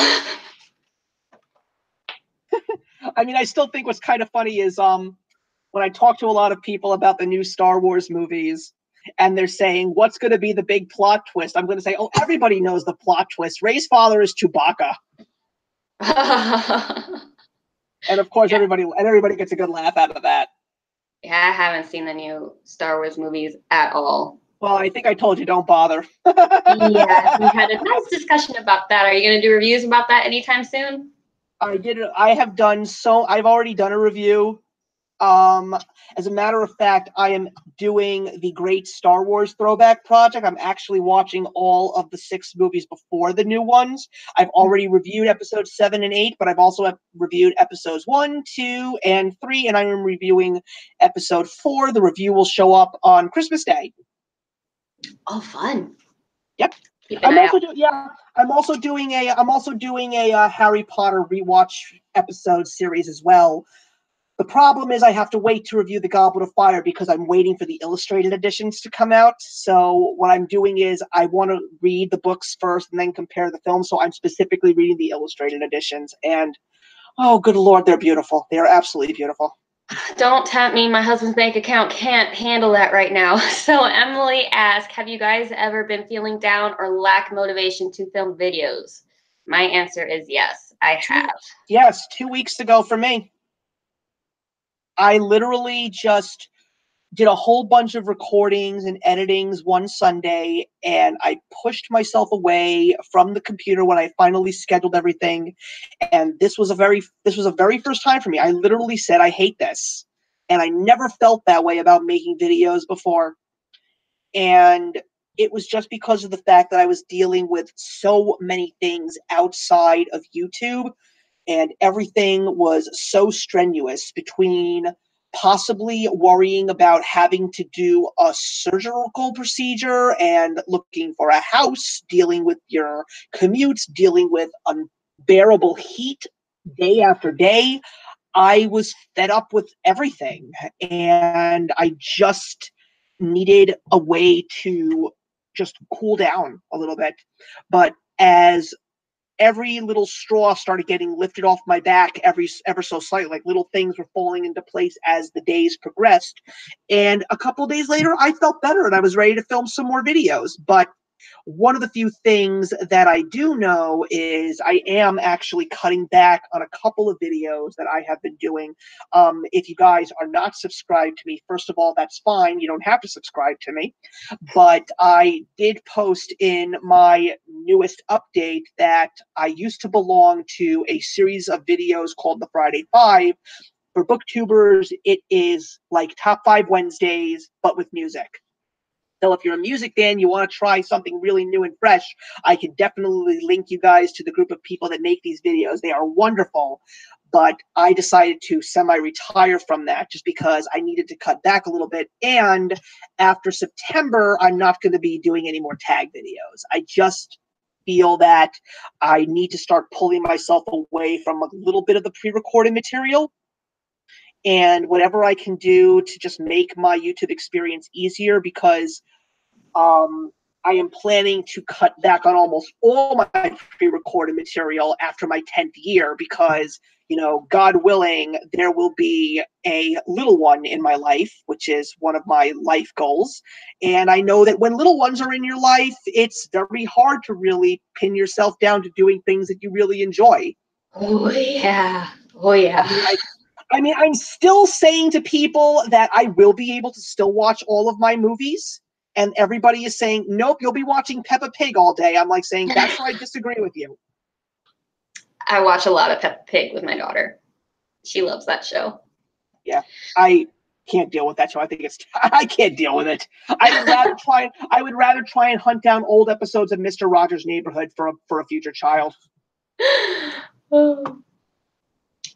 I mean, I still think what's kind of funny is when I talk to a lot of people about the new Star Wars movies, and they're saying, what's going to be the big plot twist? I'm going to say, oh, everybody knows the plot twist. Rey's father is Chewbacca. And of course, everybody gets a good laugh out of that. Yeah, I haven't seen the new Star Wars movies at all. Well, I think I told you, don't bother. Yeah, we had a nice discussion about that. Are you going to do reviews about that anytime soon? I've already done a review. As a matter of fact, I am doing the Great Star Wars Throwback Project. I'm actually watching all of the 6 movies before the new ones. I've already reviewed episodes 7 and 8, but I've also reviewed episodes 1, 2, and 3, and I am reviewing episode 4. The review will show up on Christmas Day. Oh, fun! Yep. I'm also doing a Harry Potter rewatch episode series as well. The problem is I have to wait to review the Goblet of Fire because I'm waiting for the illustrated editions to come out. So what I'm doing is I want to read the books first and then compare the film. So I'm specifically reading the illustrated editions. And, oh, good Lord, they're beautiful. They are absolutely beautiful. Don't tempt me. My husband's bank account can't handle that right now. So Emily asked, have you guys ever been feeling down or lack motivation to film videos? My answer is yes, I have. Yes, 2 weeks ago for me. I literally just did a whole bunch of recordings and editings one Sunday, and I pushed myself away from the computer when I finally scheduled everything. And this was a very first time for me. I literally said, I hate this. And I never felt that way about making videos before. And it was just because of the fact that I was dealing with so many things outside of YouTube, and everything was so strenuous, between possibly worrying about having to do a surgical procedure and looking for a house, dealing with your commutes, dealing with unbearable heat day after day. I was fed up with everything, and I just needed a way to just cool down a little bit. But as every little straw started getting lifted off my back ever so slightly, like little things were falling into place as the days progressed. And a couple of days later, I felt better and I was ready to film some more videos. But one of the few things that I do know is I am actually cutting back on a couple of videos that I have been doing. If you guys are not subscribed to me, first of all, that's fine. You don't have to subscribe to me. But I did post in my newest update that I used to belong to a series of videos called the Friday Five. For booktubers, it is like Top 5 Wednesdays, but with music. So if you're a music fan, you want to try something really new and fresh, I can definitely link you guys to the group of people that make these videos. They are wonderful. But I decided to semi-retire from that just because I needed to cut back a little bit. And after September, I'm not going to be doing any more tag videos. I just feel that I need to start pulling myself away from a little bit of the pre-recorded material, and whatever I can do to just make my YouTube experience easier, because I am planning to cut back on almost all my pre-recorded material after my 10th year because, God willing, there will be a little one in my life, which is one of my life goals. And I know that when little ones are in your life, it's very hard to really pin yourself down to doing things that you really enjoy. Oh, yeah. Oh, yeah. I'm still saying to people that I will be able to still watch all of my movies. And everybody is saying, nope, you'll be watching Peppa Pig all day. I'm like saying, that's where I disagree with you. I watch a lot of Peppa Pig with my daughter. She loves that show. Yeah. I can't deal with that show. I think it's I can't deal with it. I would rather try and hunt down old episodes of Mr. Rogers' Neighborhood for a future child.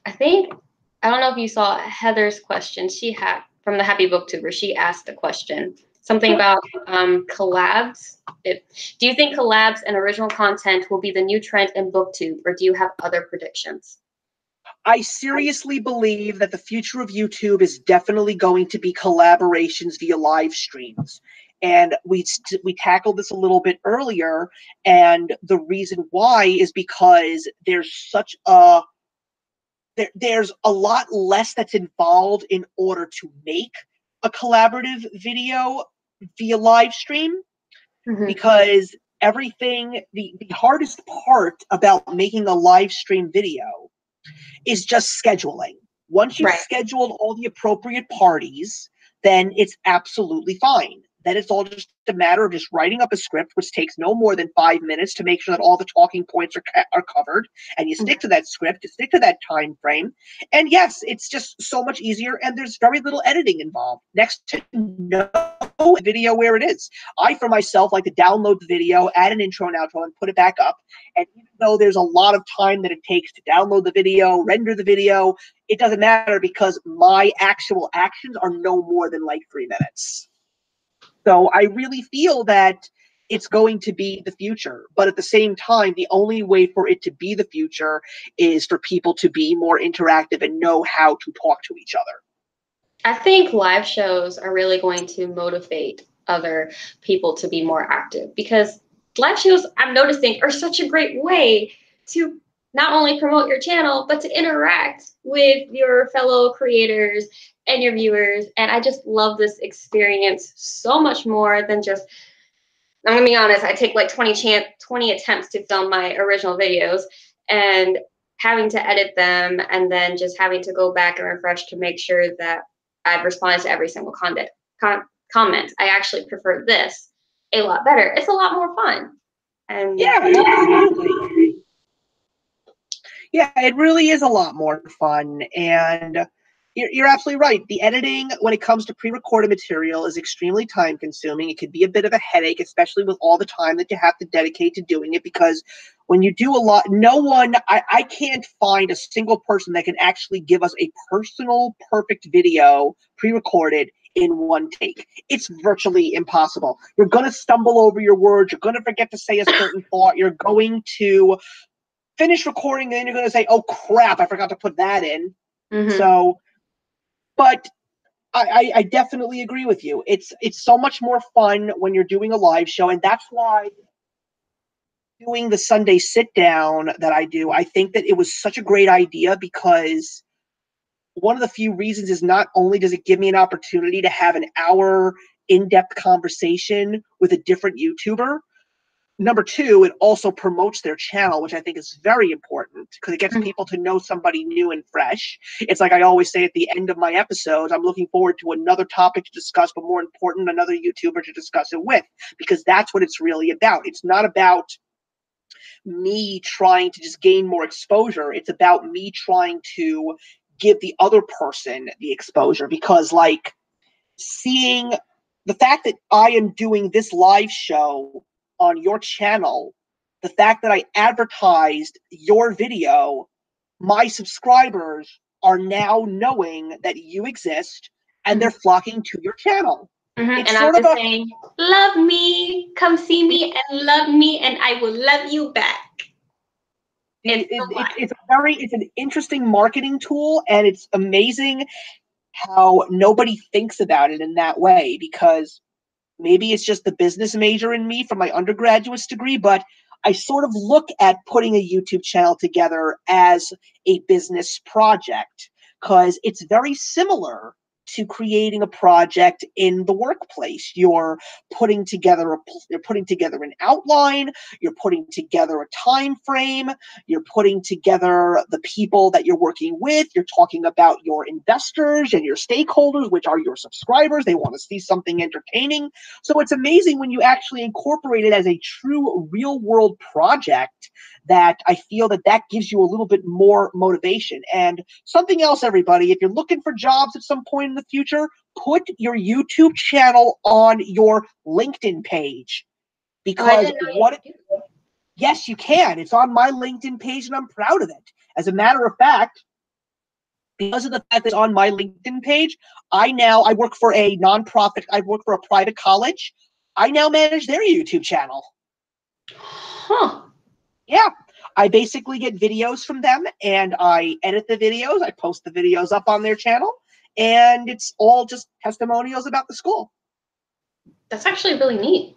I think, I don't know if you saw Heather's question. She had from the Happy Booktuber. She asked a question, something about collabs. Do you think collabs and original content will be the new trend in BookTube, or do you have other predictions? I seriously believe that the future of YouTube is definitely going to be collaborations via live streams. And we tackled this a little bit earlier, and the reason why is because there's there's a lot less that's involved in order to make a collaborative video via live stream, because the hardest part about making a live stream video is just scheduling. Once you've scheduled all the appropriate parties, then it's absolutely fine. Then it's all just a matter of just writing up a script, which takes no more than 5 minutes to make sure that all the talking points are covered, and you stick to that script, you stick to that time frame. And yes, it's just so much easier, and there's very little editing involved. Next to no video where it is. I, for myself, like to download the video, add an intro and outro, and put it back up. And even though there's a lot of time that it takes to download the video, render the video, it doesn't matter because my actual actions are no more than like 3 minutes. So I really feel that it's going to be the future. But at the same time, the only way for it to be the future is for people to be more interactive and know how to talk to each other. I think live shows are really going to motivate other people to be more active, because live shows, I'm noticing, are such a great way to not only promote your channel, but to interact with your fellow creators and your viewers. And I just love this experience so much more than just, I'm gonna be honest, I take like 20 attempts to film my original videos, and having to edit them and then just having to go back and refresh to make sure that I've responded to every single comment. I actually prefer this a lot better. It's a lot more fun. And yeah, absolutely. Yeah, it really is a lot more fun. And you're absolutely right. The editing, when it comes to pre-recorded material, is extremely time-consuming. It can be a bit of a headache, especially with all the time that you have to dedicate to doing it, because when you do a lot, I can't find a single person that can actually give us a personal, perfect video pre-recorded in one take. It's virtually impossible. You're going to stumble over your words. You're going to forget to say a certain thought. You're going to finish recording, and then you're going to say, oh, crap, I forgot to put that in. So, but I definitely agree with you. It's so much more fun when you're doing a live show, and that's why doing the Sunday sit down that I do, I think that it was such a great idea, because one of the few reasons is not only does it give me an opportunity to have an hour in-depth conversation with a different YouTuber, number two, it also promotes their channel, which I think is very important, because it gets people to know somebody new and fresh. It's like I always say at the end of my episodes, I'm looking forward to another topic to discuss, but more important, another YouTuber to discuss it with, because that's what it's really about. It's not about me trying to just gain more exposure. It's about me trying to give the other person the exposure, because like seeing the fact that I am doing this live show on your channel, the fact that I advertised your video, my subscribers are now knowing that you exist, and they're flocking to your channel. And I'm just saying, love me, come see me and love me, and I will love you back. It's an interesting marketing tool, and it's amazing how nobody thinks about it in that way, because maybe it's just the business major in me from my undergraduate degree, but I sort of look at putting a YouTube channel together as a business project, because it's very similar to creating a project in the workplace. You're putting together an outline, you're putting together a time frame, you're putting together the people that you're working with, you're talking about your investors and your stakeholders, which are your subscribers. They want to see something entertaining. So it's amazing when you actually incorporate it as a true real world project that I feel that that gives you a little bit more motivation. And something else, everybody, if you're looking for jobs at some point in the future, put your YouTube channel on your LinkedIn page. Oh, I Because didn't know you what could do that. yes, you can. It's on my LinkedIn page, and I'm proud of it. As a matter of fact, because of the fact that it's on my LinkedIn page, I work for a nonprofit. I work for a private college. I now manage their YouTube channel. Huh. Yeah, I basically get videos from them, and I edit the videos. I post the videos up on their channel, and it's all just testimonials about the school. That's actually really neat.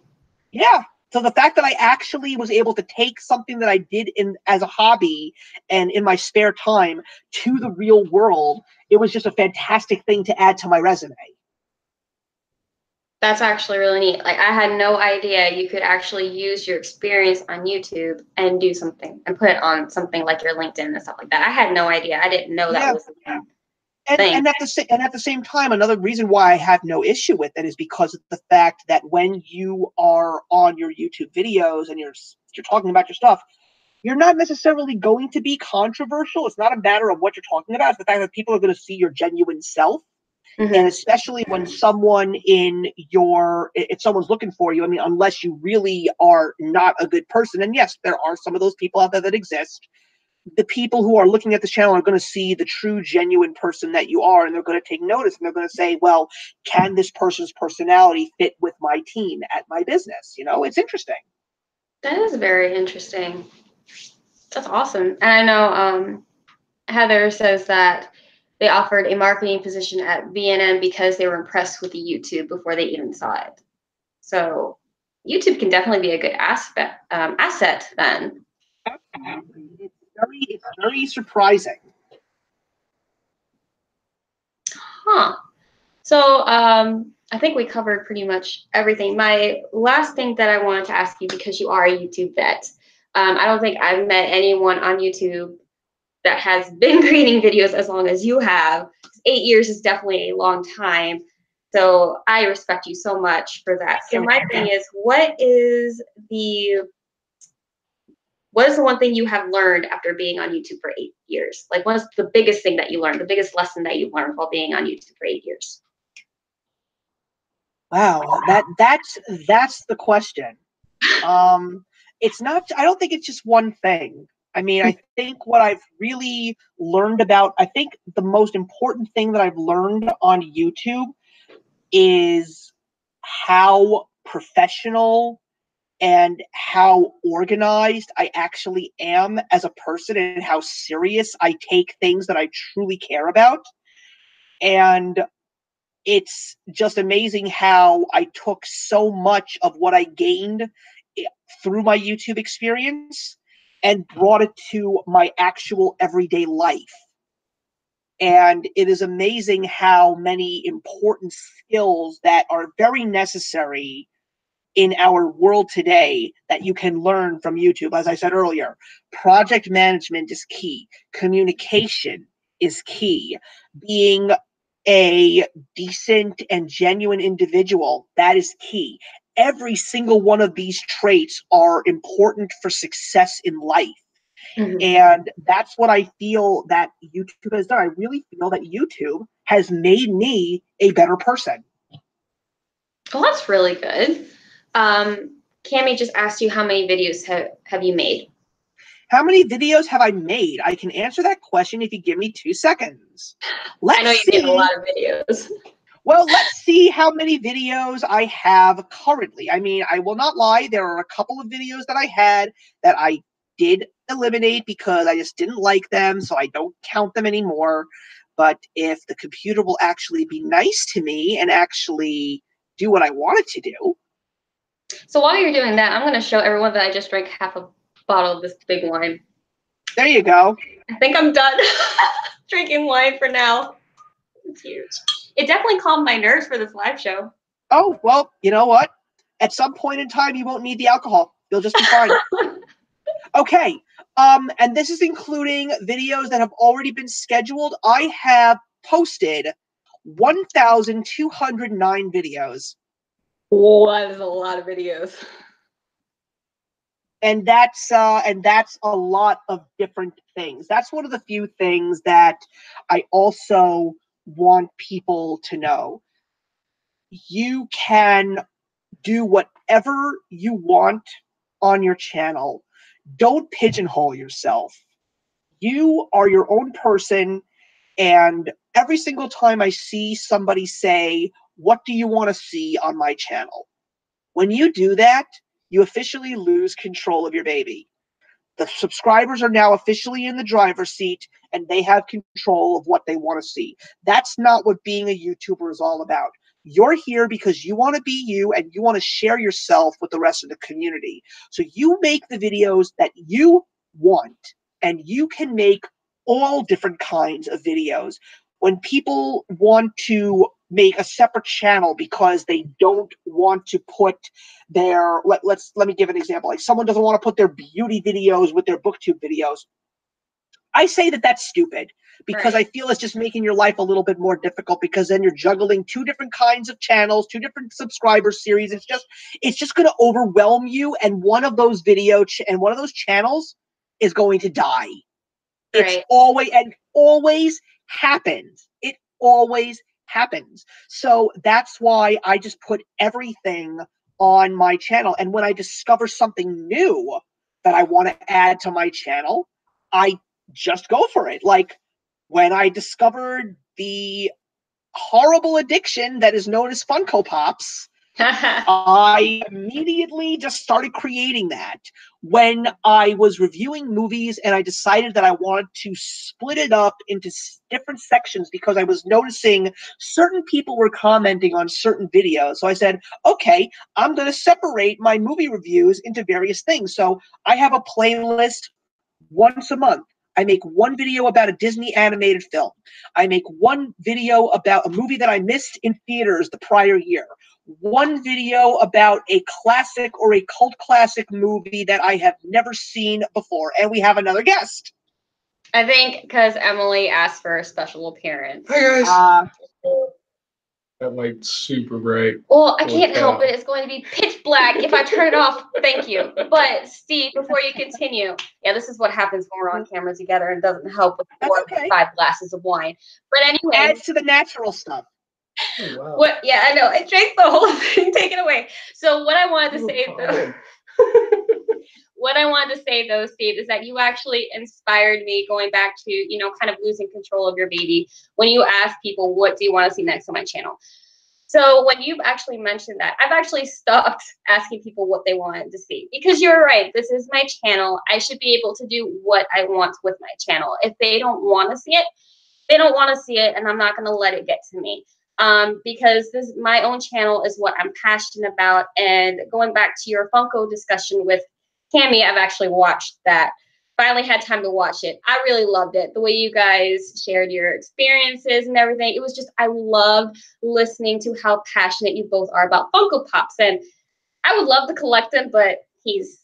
Yeah. So the fact that I actually was able to take something that I did in as a hobby and in my spare time to the real world, it was just a fantastic thing to add to my resume. That's actually really neat. Like I had no idea you could actually use your experience on YouTube and do something and put it on something like your LinkedIn and stuff like that. I had no idea. I didn't know that Yeah. was a And thing. at the same time, another reason why I have no issue with it is because of the fact that when you are on your YouTube videos and you're talking about your stuff, you're not necessarily going to be controversial. It's not a matter of what you're talking about. It's the fact that people are going to see your genuine self. And Mm-hmm. especially when someone if someone's looking for you, I mean, unless you really are not a good person, and yes, there are some of those people out there that exist, the people who are looking at this channel are going to see the true, genuine person that you are, and they're going to take notice, and they're going to say, well, can this person's personality fit with my team at my business? You know, it's interesting. That is very interesting. That's awesome. And I know Heather says that they offered a marketing position at VNM because they were impressed with the YouTube before they even saw it. So YouTube can definitely be a good asset then. It's very surprising. Huh. So I think we covered pretty much everything. My last thing that I wanted to ask you, because you are a YouTube vet, I don't think I've met anyone on YouTube that has been creating videos as long as you have. 8 years is definitely a long time. So I respect you so much for that. So my thing is, what is the one thing you have learned after being on YouTube for 8 years? Like, what's the biggest thing that you learned, the biggest lesson that you learned while being on YouTube for 8 years? Wow, that's the question. It's not. I don't think it's just one thing. I mean, I think what I've really learned about. I think the most important thing that I've learned on YouTube is how professional and how organized I actually am as a person, and how serious I take things that I truly care about. And it's just amazing how I took so much of what I gained through my YouTube experience and brought it to my actual everyday life. And it is amazing how many important skills that are very necessary in our world today that you can learn from YouTube. As I said earlier, project management is key, communication is key, being a decent and genuine individual, that is key. Every single one of these traits are important for success in life. Mm-hmm. And that's what I feel that YouTube has done. I really feel that YouTube has made me a better person. Well, that's really good. Cami just asked you how many videos have you made? How many videos have I made? I can answer that question if you give me 2 seconds. I know Let's you made a see. lot of videos. Well, let's see how many videos I have currently. I mean, I will not lie. There are a couple of videos that I had that I did eliminate because I just didn't like them, so I don't count them anymore. But if the computer will actually be nice to me and actually do what I want it to do. So while you're doing that, I'm going to show everyone that I just drank half a bottle of this big wine. There you go. I think I'm done drinking wine for now. It's huge. It definitely calmed my nerves for this live show. Oh, well, you know what? At some point in time, you won't need the alcohol. You'll just be fine. Okay. And this is including videos that have already been scheduled. I have posted 1,209 videos. Whoa, that is a lot of videos. And that's a lot of different things. That's one of the few things that I also want people to know. You can do whatever you want on your channel. Don't pigeonhole yourself. You are your own person, and every single time I see somebody say, "What do you want to see on my channel?" When you do that, you officially lose control of your baby. The subscribers are now officially in the driver's seat, and they have control of what they want to see. That's not what being a YouTuber is all about. You're here because you want to be you and you want to share yourself with the rest of the community. So you make the videos that you want, and you can make all different kinds of videos. When people want to make a separate channel because they don't want to put their, let me give an example. Like, someone doesn't want to put their beauty videos with their booktube videos. I say that that's stupid, because Right. I feel it's just making your life a little bit more difficult, because then you're juggling two different kinds of channels, two different subscriber series. It's just going to overwhelm you, and one of those one of those channels is going to die. It's Right. always happens. It always happens. So that's why I just put everything on my channel. And when I discover something new that I want to add to my channel, I just go for it. Like, when I discovered the horrible addiction that is known as Funko Pops, I immediately just started creating that. When I was reviewing movies and I decided that I wanted to split it up into different sections, because I was noticing certain people were commenting on certain videos. So I said, okay, I'm going to separate my movie reviews into various things. So I have a playlist once a month. I make one video about a Disney animated film. I make one video about a movie that I missed in theaters the prior year. One video about a classic or a cult classic movie that I have never seen before. And we have another guest. I think because Emily asked for a special appearance. Hi guys. Uh, That light's super bright. Well, I Holy can't help cow. it. It's going to be pitch black if I turn it off. Thank you. But Steve, before you continue, yeah, this is what happens when we're on camera together, and doesn't help with That's 4 okay. 5 glasses of wine. But anyway, adds to the natural stuff. Oh, wow. what? Yeah, I know. It drank the whole thing. Take it away. So what I wanted to say though. What I wanted to say though, Steve, is that you actually inspired me, going back to, kind of losing control of your baby, when you ask people, what do you want to see next on my channel? So when you've actually mentioned that, I've actually stopped asking people what they wanted to see, because you're right. This is my channel. I should be able to do what I want with my channel. If they don't want to see it, they don't want to see it, and I'm not going to let it get to me. Because my own channel is what I'm passionate about. And going back to your Funko discussion with Cammy, I've actually watched that. Finally had time to watch it. I really loved it. The way you guys shared your experiences and everything. It was just, I loved listening to how passionate you both are about Funko Pops. And I would love to collect them, but he's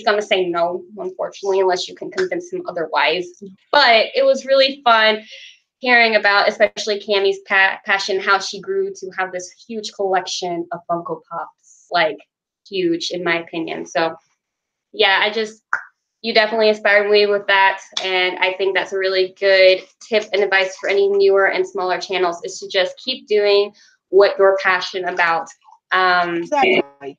going to say no, unfortunately, unless you can convince him otherwise. But it was really fun hearing about, especially Cammy's passion, how she grew to have this huge collection of Funko Pops, like huge in my opinion. So yeah, you definitely inspired me with that. And I think that's a really good tip and advice for any newer and smaller channels, is to just keep doing what you're passionate about. Exactly.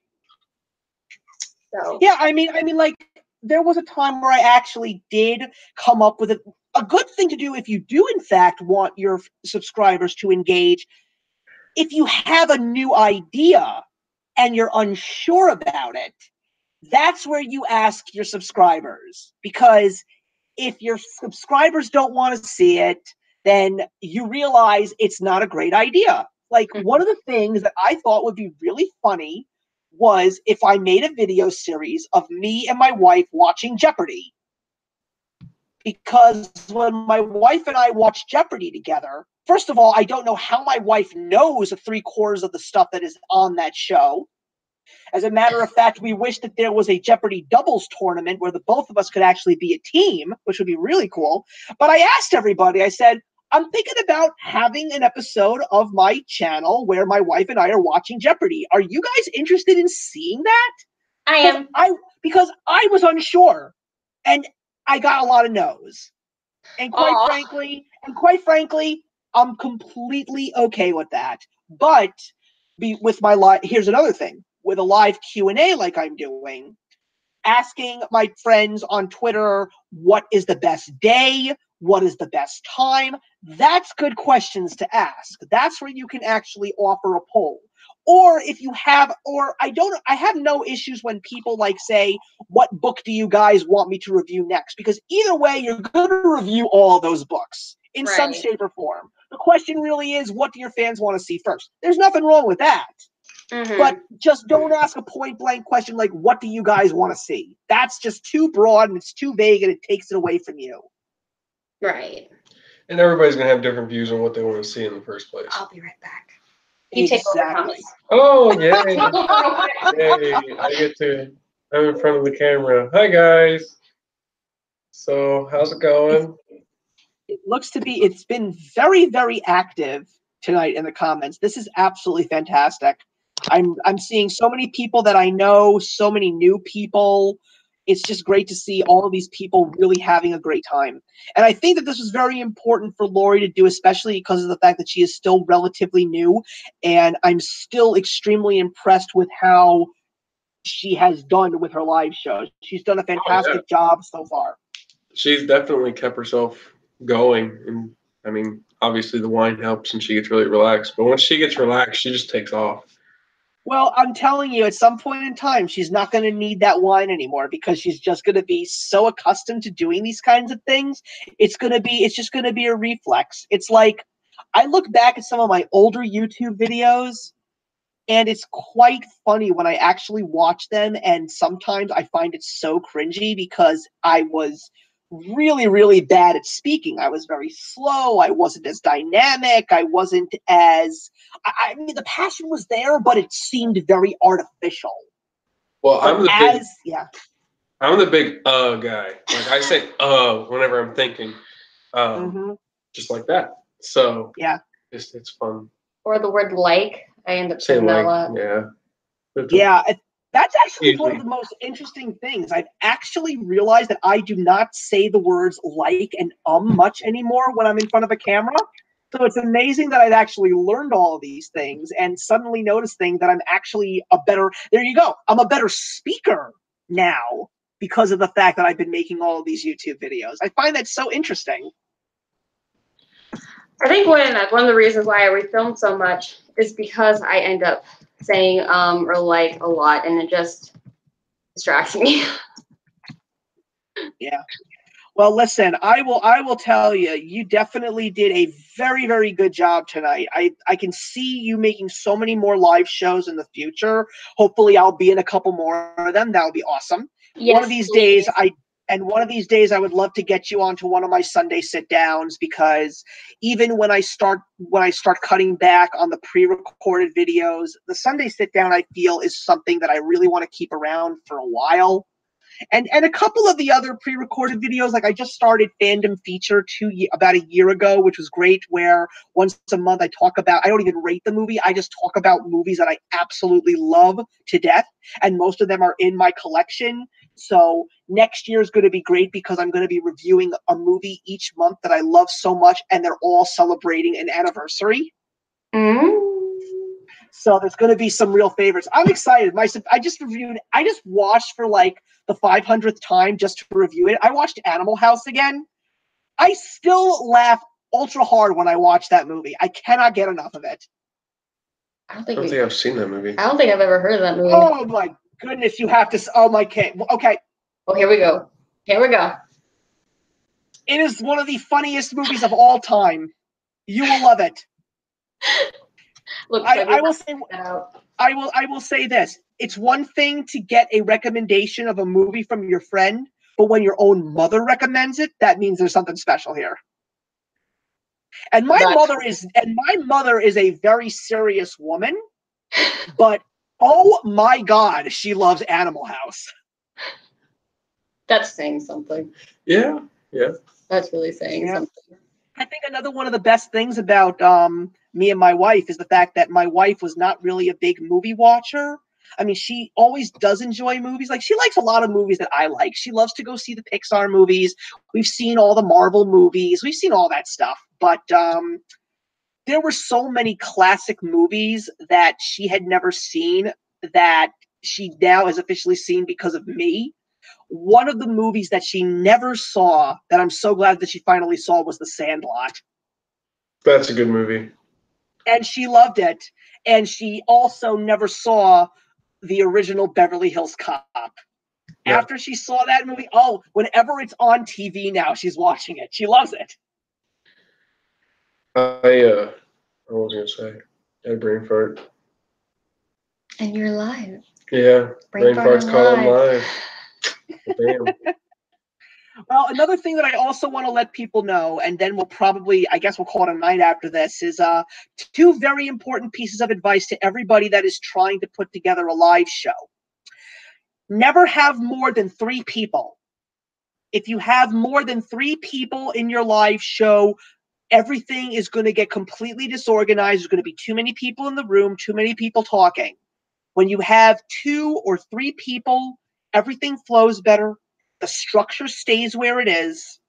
So Yeah, I mean, like, there was a time where I actually did come up with a good thing to do if you do, in fact, want your subscribers to engage. If you have a new idea and you're unsure about it, that's where you ask your subscribers. Because if your subscribers don't want to see it, then you realize it's not a great idea. Like, one of the things that I thought would be really funny was if I made a video series of me and my wife watching Jeopardy. Because when my wife and I watch Jeopardy together, first of all, I don't know how my wife knows 3/4 of the stuff that is on that show. As a matter of fact, we wish that there was a Jeopardy doubles tournament where the both of us could actually be a team, which would be really cool. But I asked everybody, I said, I'm thinking about having an episode of my channel where my wife and I are watching Jeopardy. Are you guys interested in seeing that? I am. because I was unsure, and I got a lot of no's. And Aw. quite frankly, I'm completely okay with that. But with my here's another thing: with a live Q&A like I'm doing, asking my friends on Twitter what is the best day, what is the best time, that's good questions to ask. That's where you can actually offer a poll. Or if you have, or I have no issues when people like say, what book do you guys want me to review next? Because either way, you're going to review all of those books in some Right. shape or form. The question really is, what do your fans want to see first? There's nothing wrong with that. Mhm. But just don't ask a point blank question like, what do you guys want to see? That's just too broad and it's too vague and it takes it away from you. Right. And everybody's gonna have different views on what they want to see in the first place. I'll be right back. You take over, Thomas. Oh, yay! Yay! I get to. I'm in front of the camera. Hi, guys. So, how's it going? It looks to be, it's been very, very active tonight in the comments. This is absolutely fantastic. I'm seeing so many people that I know, so many new people. It's just great to see all of these people really having a great time. And I think that this was very important for Lori to do, especially because of the fact that she is still relatively new. And I'm still extremely impressed with how she has done with her live shows. She's done a fantastic job so far. She's definitely kept herself going. And I mean, obviously the wine helps and she gets really relaxed. But once she gets relaxed, she just takes off. Well, I'm telling you, at some point in time, she's not going to need that wine anymore because she's just going to be so accustomed to doing these kinds of things. It's just going to be a reflex. It's like, I look back at some of my older YouTube videos, and it's quite funny when I actually watch them, and sometimes I find it so cringy because I was really, really bad at speaking. I was very slow. I wasn't as dynamic. I wasn't as... I mean, the passion was there, but it seemed very artificial. Well, I'm the big guy. Like I say whenever I'm thinking, just like that. So yeah, it's fun. Or the word like. I end up saying that a lot. Yeah. Yeah, that's actually one of the most interesting things. I've actually realized that I do not say the words like and much anymore when I'm in front of a camera. So it's amazing that I've actually learned all of these things and suddenly noticing that I'm actually there you go, I'm a better speaker now because of the fact that I've been making all of these YouTube videos. I find that so interesting. I think one of the reasons why I refilm so much is because I end up saying or like a lot, and it just distracts me. Yeah. Well, listen, I will tell you, you definitely did a very, very good job tonight. I can see you making so many more live shows in the future. Hopefully I'll be in a couple more of them. That would be awesome. Yes, one of these days I would love to get you onto one of my Sunday sit downs, because even when I start cutting back on the pre-recorded videos, the Sunday sit down I feel is something that I really want to keep around for a while. And a couple of the other pre-recorded videos, like I just started Fandom Feature about a year ago, which was great, where once a month I don't even rate the movie, I just talk about movies that I absolutely love to death, and most of them are in my collection. So next year is going to be great because I'm going to be reviewing a movie each month that I love so much, and they're all celebrating an anniversary. So there's going to be some real favorites. I'm excited. I just watched for like the 500th time just to review it. I watched Animal House again. I still laugh ultra hard when I watch that movie. I cannot get enough of it. I don't think I've seen that movie. I don't think I've ever heard of that movie. Oh my goodness, you have to. Oh my okay. Oh, here we go. It is one of the funniest movies of all time. You will love it. Look, I will say this. It's one thing to get a recommendation of a movie from your friend, but when your own mother recommends it, that means there's something special here. And my mother is a very serious woman, but oh my God, she loves Animal House. That's saying something. Yeah. That's really saying something. I think another one of the best things about me and my wife is the fact that my wife was not really a big movie watcher, I mean, she always does enjoy movies. Like, she likes a lot of movies that I like. She loves to go see the Pixar movies. We've seen all the Marvel movies. We've seen all that stuff. But there were so many classic movies that she had never seen that she now has officially seen because of me. One of the movies that she never saw, that I'm so glad that she finally saw, was The Sandlot. That's a good movie. And she loved it. And she also never saw the original Beverly Hills Cop. Yeah. After she saw that movie, whenever it's on TV now, she's watching it. She loves it. What was I going to say? I had a brain fart. And you're live. Yeah, brain fart's called live. Damn. Well, another thing that I also want to let people know, and then we'll probably, I guess we'll call it a night after this, is 2 very important pieces of advice to everybody that is trying to put together a live show. Never have more than 3 people. If you have more than 3 people in your live show, everything is going to get completely disorganized. There's going to be too many people in the room, too many people talking. When you have 2 or 3 people, everything flows better. The structure stays where it is,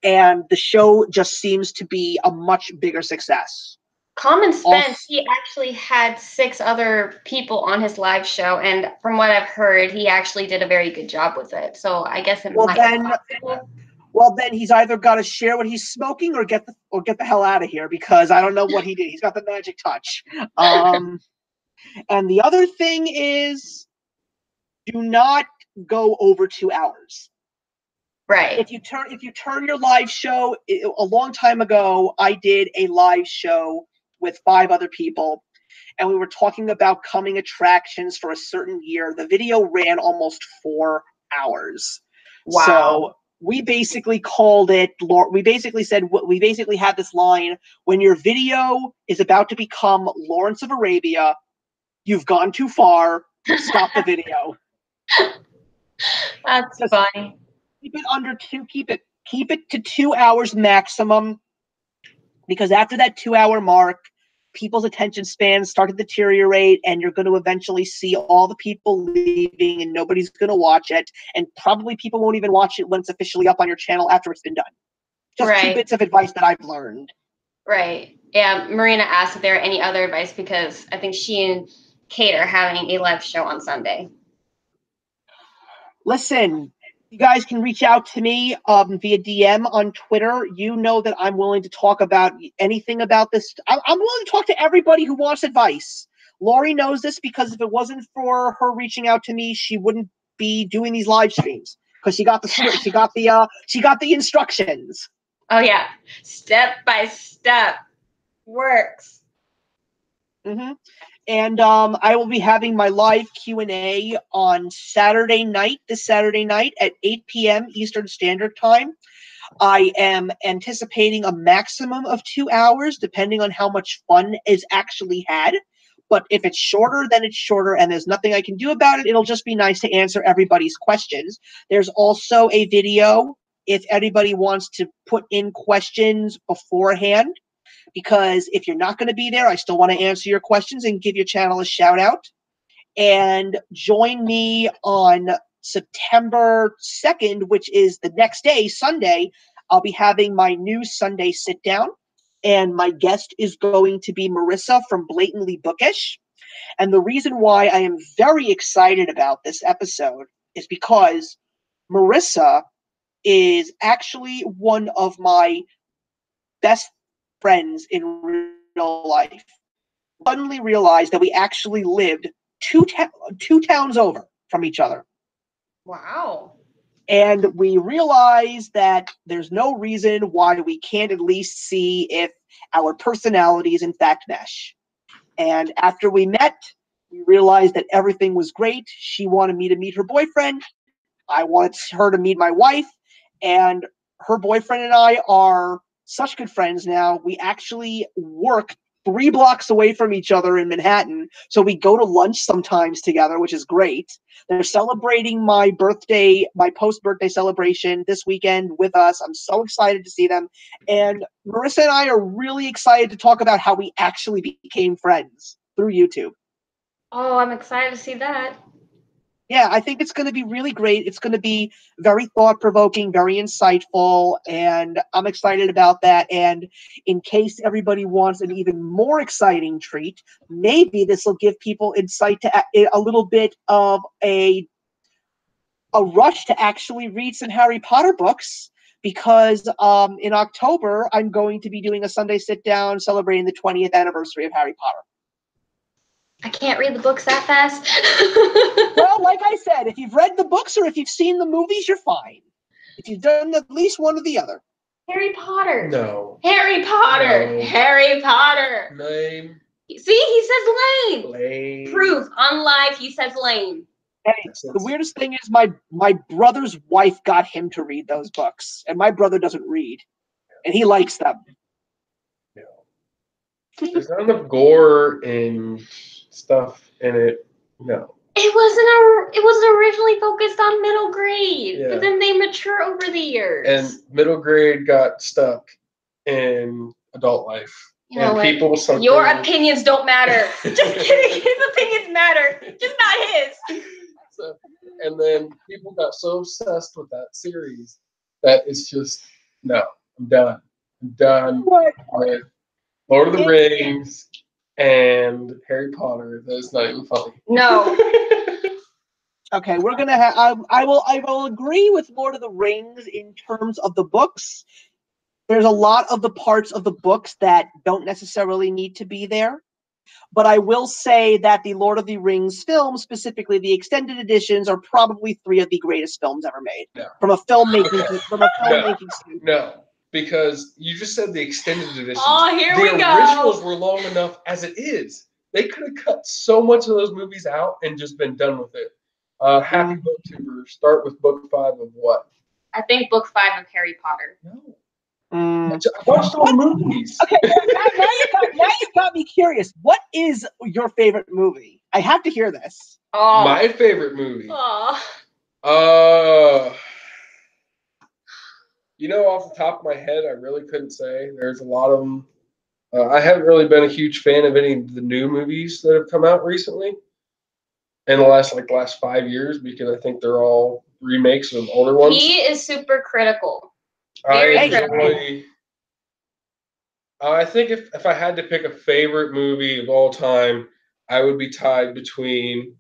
and the show just seems to be a much bigger success. Common Spence, he actually had 6 other people on his live show, and from what I've heard, he actually did a very good job with it. So I guess it might be possible. Well, then he's either got to share what he's smoking or get the hell out of here, because I don't know what he did. He's got the magic touch. And the other thing is, do not go over 2 hours. Right. If you turn your live show, a long time ago, I did a live show with 5 other people, and we were talking about coming attractions for a certain year. The video ran almost 4 hours. Wow. So we basically called it, we basically had this line: when your video is about to become Lawrence of Arabia, you've gone too far, stop the video. That's funny. Keep it under 2, keep it to 2 hours maximum, because after that 2-hour mark, people's attention spans start to deteriorate, and you're going to eventually see all the people leaving and nobody's going to watch it, and probably people won't even watch it when it's officially up on your channel after it's been done. Just right. 2 bits of advice that I've learned. Right. Yeah, Marina asked if there are any other advice, because I think she and Kate are having a live show on Sunday. Listen, you guys can reach out to me via DM on Twitter. You know that I'm willing to talk about anything about this. I'm willing to talk to everybody who wants advice. Lori knows this, because if it wasn't for her reaching out to me, she wouldn't be doing these live streams, because she got the instructions. Oh yeah, step by step works. Mm-hmm. And I will be having my live Q&A on this Saturday night at 8 p.m. Eastern Standard Time. I am anticipating a maximum of 2 hours, depending on how much fun is actually had. But if it's shorter, then it's shorter, and there's nothing I can do about it. It'll just be nice to answer everybody's questions. There's also a video if anybody wants to put in questions beforehand, because if you're not going to be there, I still want to answer your questions and give your channel a shout out. And join me on September 2nd, which is the next day, Sunday. I'll be having my new Sunday sit down, and my guest is going to be Marissa from Blatantly Bookish. And the reason why I am very excited about this episode is because Marissa is actually one of my best friends in real life. Suddenly realized that we actually lived two towns over from each other. Wow. And we realized that there's no reason why we can't at least see if our personalities in fact mesh. And after we met, we realized that everything was great. She wanted me to meet her boyfriend. I wanted her to meet my wife. And her boyfriend and I are such good friends now. We actually work 3 blocks away from each other in Manhattan. So we go to lunch sometimes together, which is great. They're celebrating my birthday, my post-birthday celebration this weekend with us. I'm so excited to see them. And Marissa and I are really excited to talk about how we actually became friends through YouTube. Oh, I'm excited to see that. Yeah, I think it's going to be really great. It's going to be very thought-provoking, very insightful, and I'm excited about that. And in case everybody wants an even more exciting treat, maybe this will give people insight to a little bit of a rush to actually read some Harry Potter books, because in October I'm going to be doing a Sunday sit-down celebrating the 20th anniversary of Harry Potter. I can't read the books that fast. Well, like I said, if you've read the books or if you've seen the movies, you're fine. If you've done at least one or the other. Harry Potter. No. Harry Potter. No. Harry Potter. Lame. See, he says lame. Lame. Proof. On live, he says lame. Hey, the weirdest thing is my brother's wife got him to read those books, and my brother doesn't read, and he likes them. No. There's not enough gore and stuff in it. No. It was originally focused on middle grade, Yeah. but then they mature over the years. And middle grade got stuck in adult life. You know and what? people something. Your opinions don't matter. Just kidding. His opinions matter, just not his. So, and then people got so obsessed with that series that it's just no. I'm done. I'm done with Lord of the Rings and Harry Potter. That's not even funny. No. Okay, we're gonna have. I will agree with Lord of the Rings in terms of the books. There's a lot of the parts of the books that don't necessarily need to be there. But I will say that the Lord of the Rings films, specifically the extended editions, are probably 3 of the greatest films ever made. No. From a filmmaking standpoint. No, because you just said the extended editions. Oh, here we go. The originals were long enough as it is. They could have cut so much of those movies out and just been done with it. Happy BookTuber, start with book 5 of what? I think book 5 of Harry Potter. No. I watched all the movies. Okay, now you got me curious. What is your favorite movie? I have to hear this. Oh. My favorite movie. Oh. You know, off the top of my head, I really couldn't say. There's a lot of them. I haven't really been a huge fan of any of the new movies that have come out recently in the last 5 years, because I think they're all remakes of older ones. He is super critical. I think if I had to pick a favorite movie of all time, I would be tied between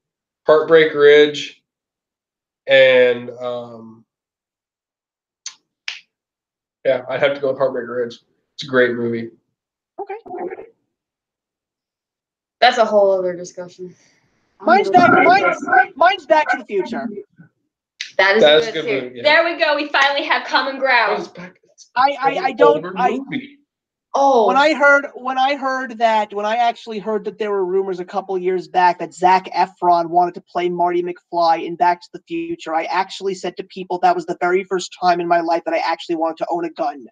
Heartbreak Ridge and I'd have to go with Heartbreak Ridge. It's a great movie. Okay. That's a whole other discussion. Mine's Back to the Future. That is a good movie. Yeah. There we go. We finally have common ground. When I actually heard that there were rumors a couple years back that Zac Efron wanted to play Marty McFly in Back to the Future, I actually said to people that was the very first time in my life that I actually wanted to own a gun.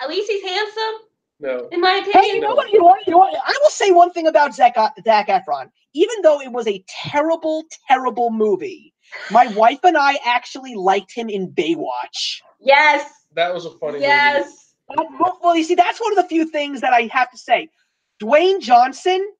At least he's handsome. No. In my opinion. Hey, you know what? I will say one thing about Zac Efron. Even though it was a terrible, terrible movie, my wife and I actually liked him in Baywatch. Yes. That was a funny movie. Yes. Well, you see, that's one of the few things that I have to say. Dwayne Johnson,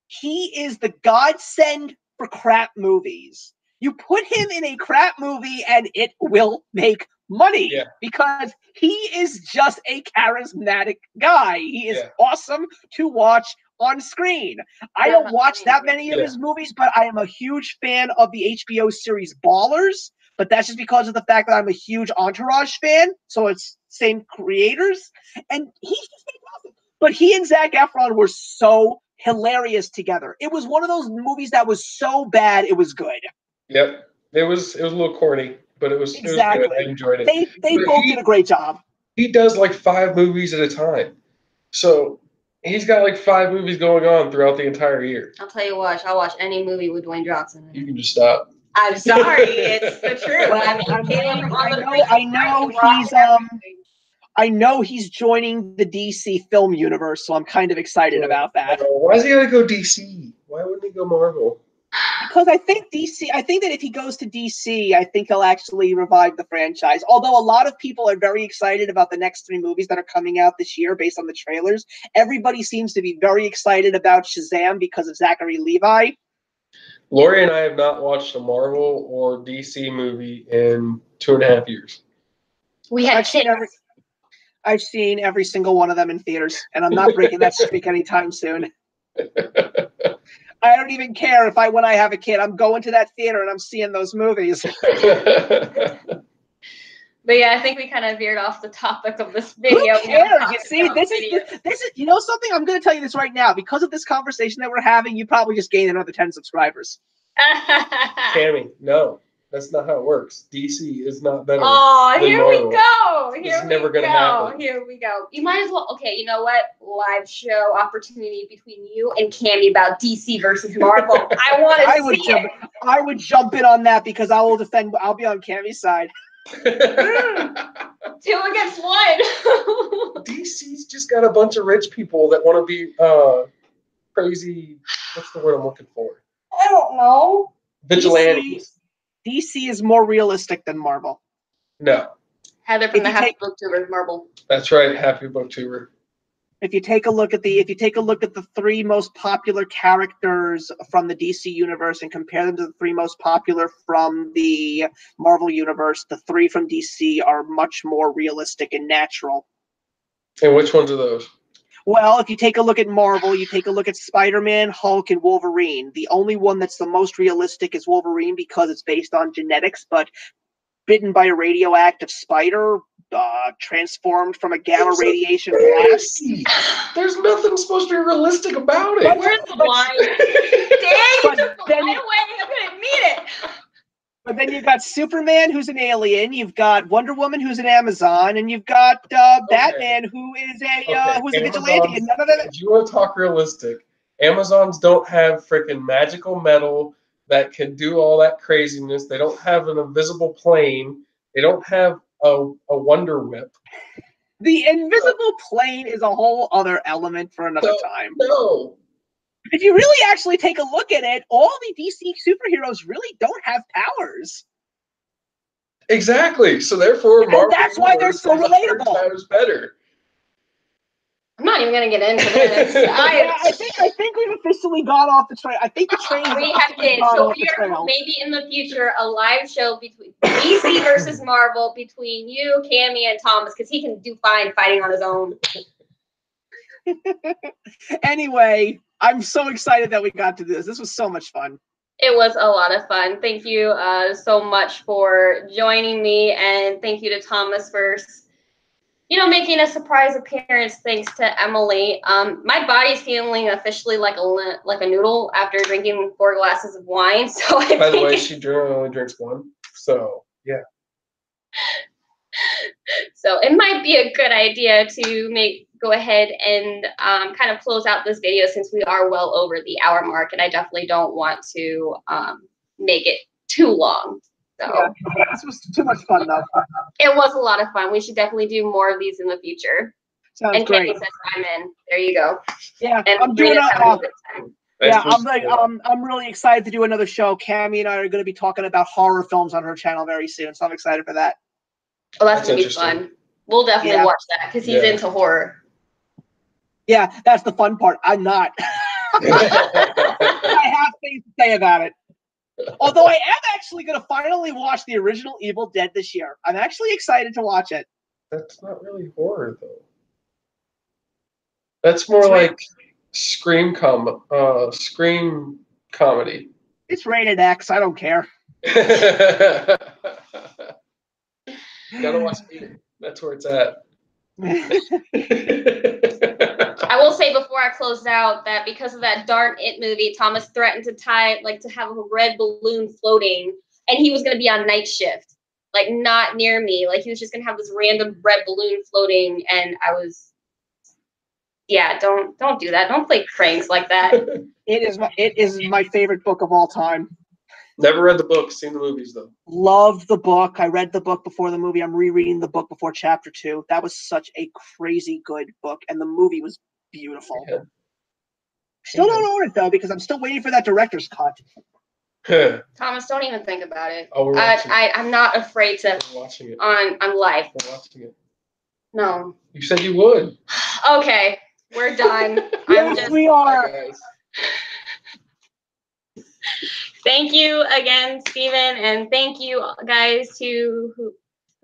he is the godsend for crap movies. You put him in a crap movie and it will make money because he is just a charismatic guy. He is awesome to watch on screen. I don't watch that many of his movies, but I am a huge fan of the HBO series Ballers. But that's just because of the fact that I'm a huge Entourage fan. So it's same creators. And he's just fantastic. But he and Zac Efron were so hilarious together. It was one of those movies that was so bad it was good. Yep. It was a little corny, but it was good. I enjoyed it. They both did a great job. He does 5 movies at a time. So he's got 5 movies going on throughout the entire year. I'll tell you what, I'll watch any movie with Dwayne Johnson. You can just stop. I'm sorry, it's the truth. I know he's joining the DC film universe, so I'm kind of excited about that. Why is he gonna go DC? Why wouldn't he go Marvel? Because I think that if he goes to DC, I think he'll actually revive the franchise. Although a lot of people are very excited about the next 3 movies that are coming out this year based on the trailers. Everybody seems to be very excited about Shazam because of Zachary Levi. Lori and I have not watched a Marvel or DC movie in 2.5 years. We had I've seen every single one of them in theaters, and I'm not breaking that streak anytime soon. I don't even care if when I have a kid, I'm going to that theater and I'm seeing those movies. But yeah, I think we kind of veered off the topic of this video. Who cares? You see, this is you know something? I'm going to tell you this right now. Because of this conversation that we're having, you probably just gained another 10 subscribers. Tammy, no, that's not how it works. DC is not better. Oh, than here Marvel. we go. It's never going to happen. Here we go. You might as well. Okay, you know what? Live show opportunity between you and Cammy about DC versus Marvel. I want to see it. I would jump in on that because I will defend. I'll be on Cammy's side. 2 against 1. DC's just got a bunch of rich people that want to be crazy. What's the word I'm looking for? I don't know. Vigilantes. DC is more realistic than Marvel. No. Heather from the Happy Booktuber, Marvel. That's right, Happy Booktuber. If you take a look at the 3 most popular characters from the DC universe and compare them to the 3 most popular from the Marvel universe, the 3 from DC are much more realistic and natural. And which ones are those? Well, if you take a look at Marvel, you take a look at Spider-Man, Hulk, and Wolverine. The only one that's the most realistic is Wolverine because it's based on genetics, but bitten by a radioactive spider, transformed from a gamma radiation blast. There's nothing supposed to be realistic about it. Where's the line? Dang, you took the line away. I'm going to admit it. But then you've got Superman, who's an alien. You've got Wonder Woman, who's an Amazon, and you've got Batman, who is a vigilante. And none of that. If you want to talk realistic, Amazons don't have freaking magical metal that can do all that craziness. They don't have an invisible plane. They don't have a Wonder Whip. The invisible plane is a whole other element for another time. No. If you really actually take a look at it, all the DC superheroes really don't have powers. Exactly. So therefore, Marvel that's why they're so relatable. Times better. I'm not even going to get into this. I think we've officially got off the train. I think the train. We have to. So maybe in the future a live show between DC versus Marvel between you, Cammy, and Thomas, because he can do fine fighting on his own. Anyway, I'm so excited that we got to this. This was so much fun. It was a lot of fun. Thank you so much for joining me, and thank you to Thomas for, making a surprise appearance. Thanks to Emily. My body's feeling officially like a noodle after drinking 4 glasses of wine. So by the way, she generally only drinks 1. So yeah. So it might be a good idea to go ahead and kind of close out this video since we are well over the hour mark, and I definitely don't want to make it too long. So yeah, this was too much fun though. It was a lot of fun. We should definitely do more of these in the future. Sounds great. Kenny says I'm in. There you go. Yeah, and I'm doing a good time. Yeah, I'm really excited to do another show. Cammy and I are going to be talking about horror films on her channel very soon, so I'm excited for that. Well, that's going to be fun. We'll definitely watch that because he's into horror. Yeah, that's the fun part. I'm not. I have things to say about it. Although I am actually going to finally watch the original Evil Dead this year. I'm actually excited to watch it. That's not really horror, though. That's more like scream comedy. It's rated X. I don't care. Gotta watch it. That's where it's at. I will say before I close out that because of that darn It movie, Thomas threatened to have a red balloon floating, and he was going to be on night shift, like not near me. Like he was just going to have this random red balloon floating, and I was, don't do that. Don't play pranks like that. It is my favorite book of all time. Never read the book, seen the movies though. Loved the book. I read the book before the movie. I'm rereading the book before chapter 2. That was such a crazy good book, and the movie was beautiful. Yeah. Still don't own it though because I'm still waiting for that director's cut. Thomas, don't even think about it. Oh, we're watching it. I'm not afraid to We're watching it. on live. We're watching it. No. You said you would. Okay, we're done. Yes, we are. Bye, guys. Thank you again, Stephen, and thank you guys who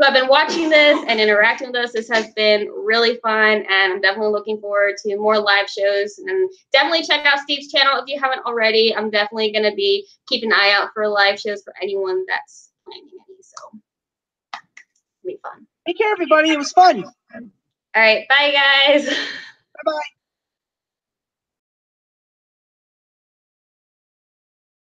have been watching this and interacting with us. This has been really fun, and I'm definitely looking forward to more live shows. And definitely check out Steve's channel if you haven't already. I'm definitely going to be keeping an eye out for live shows for anyone that's planning any. So it'll be fun. Take care, everybody. It was fun. All right, bye, guys. Bye-bye.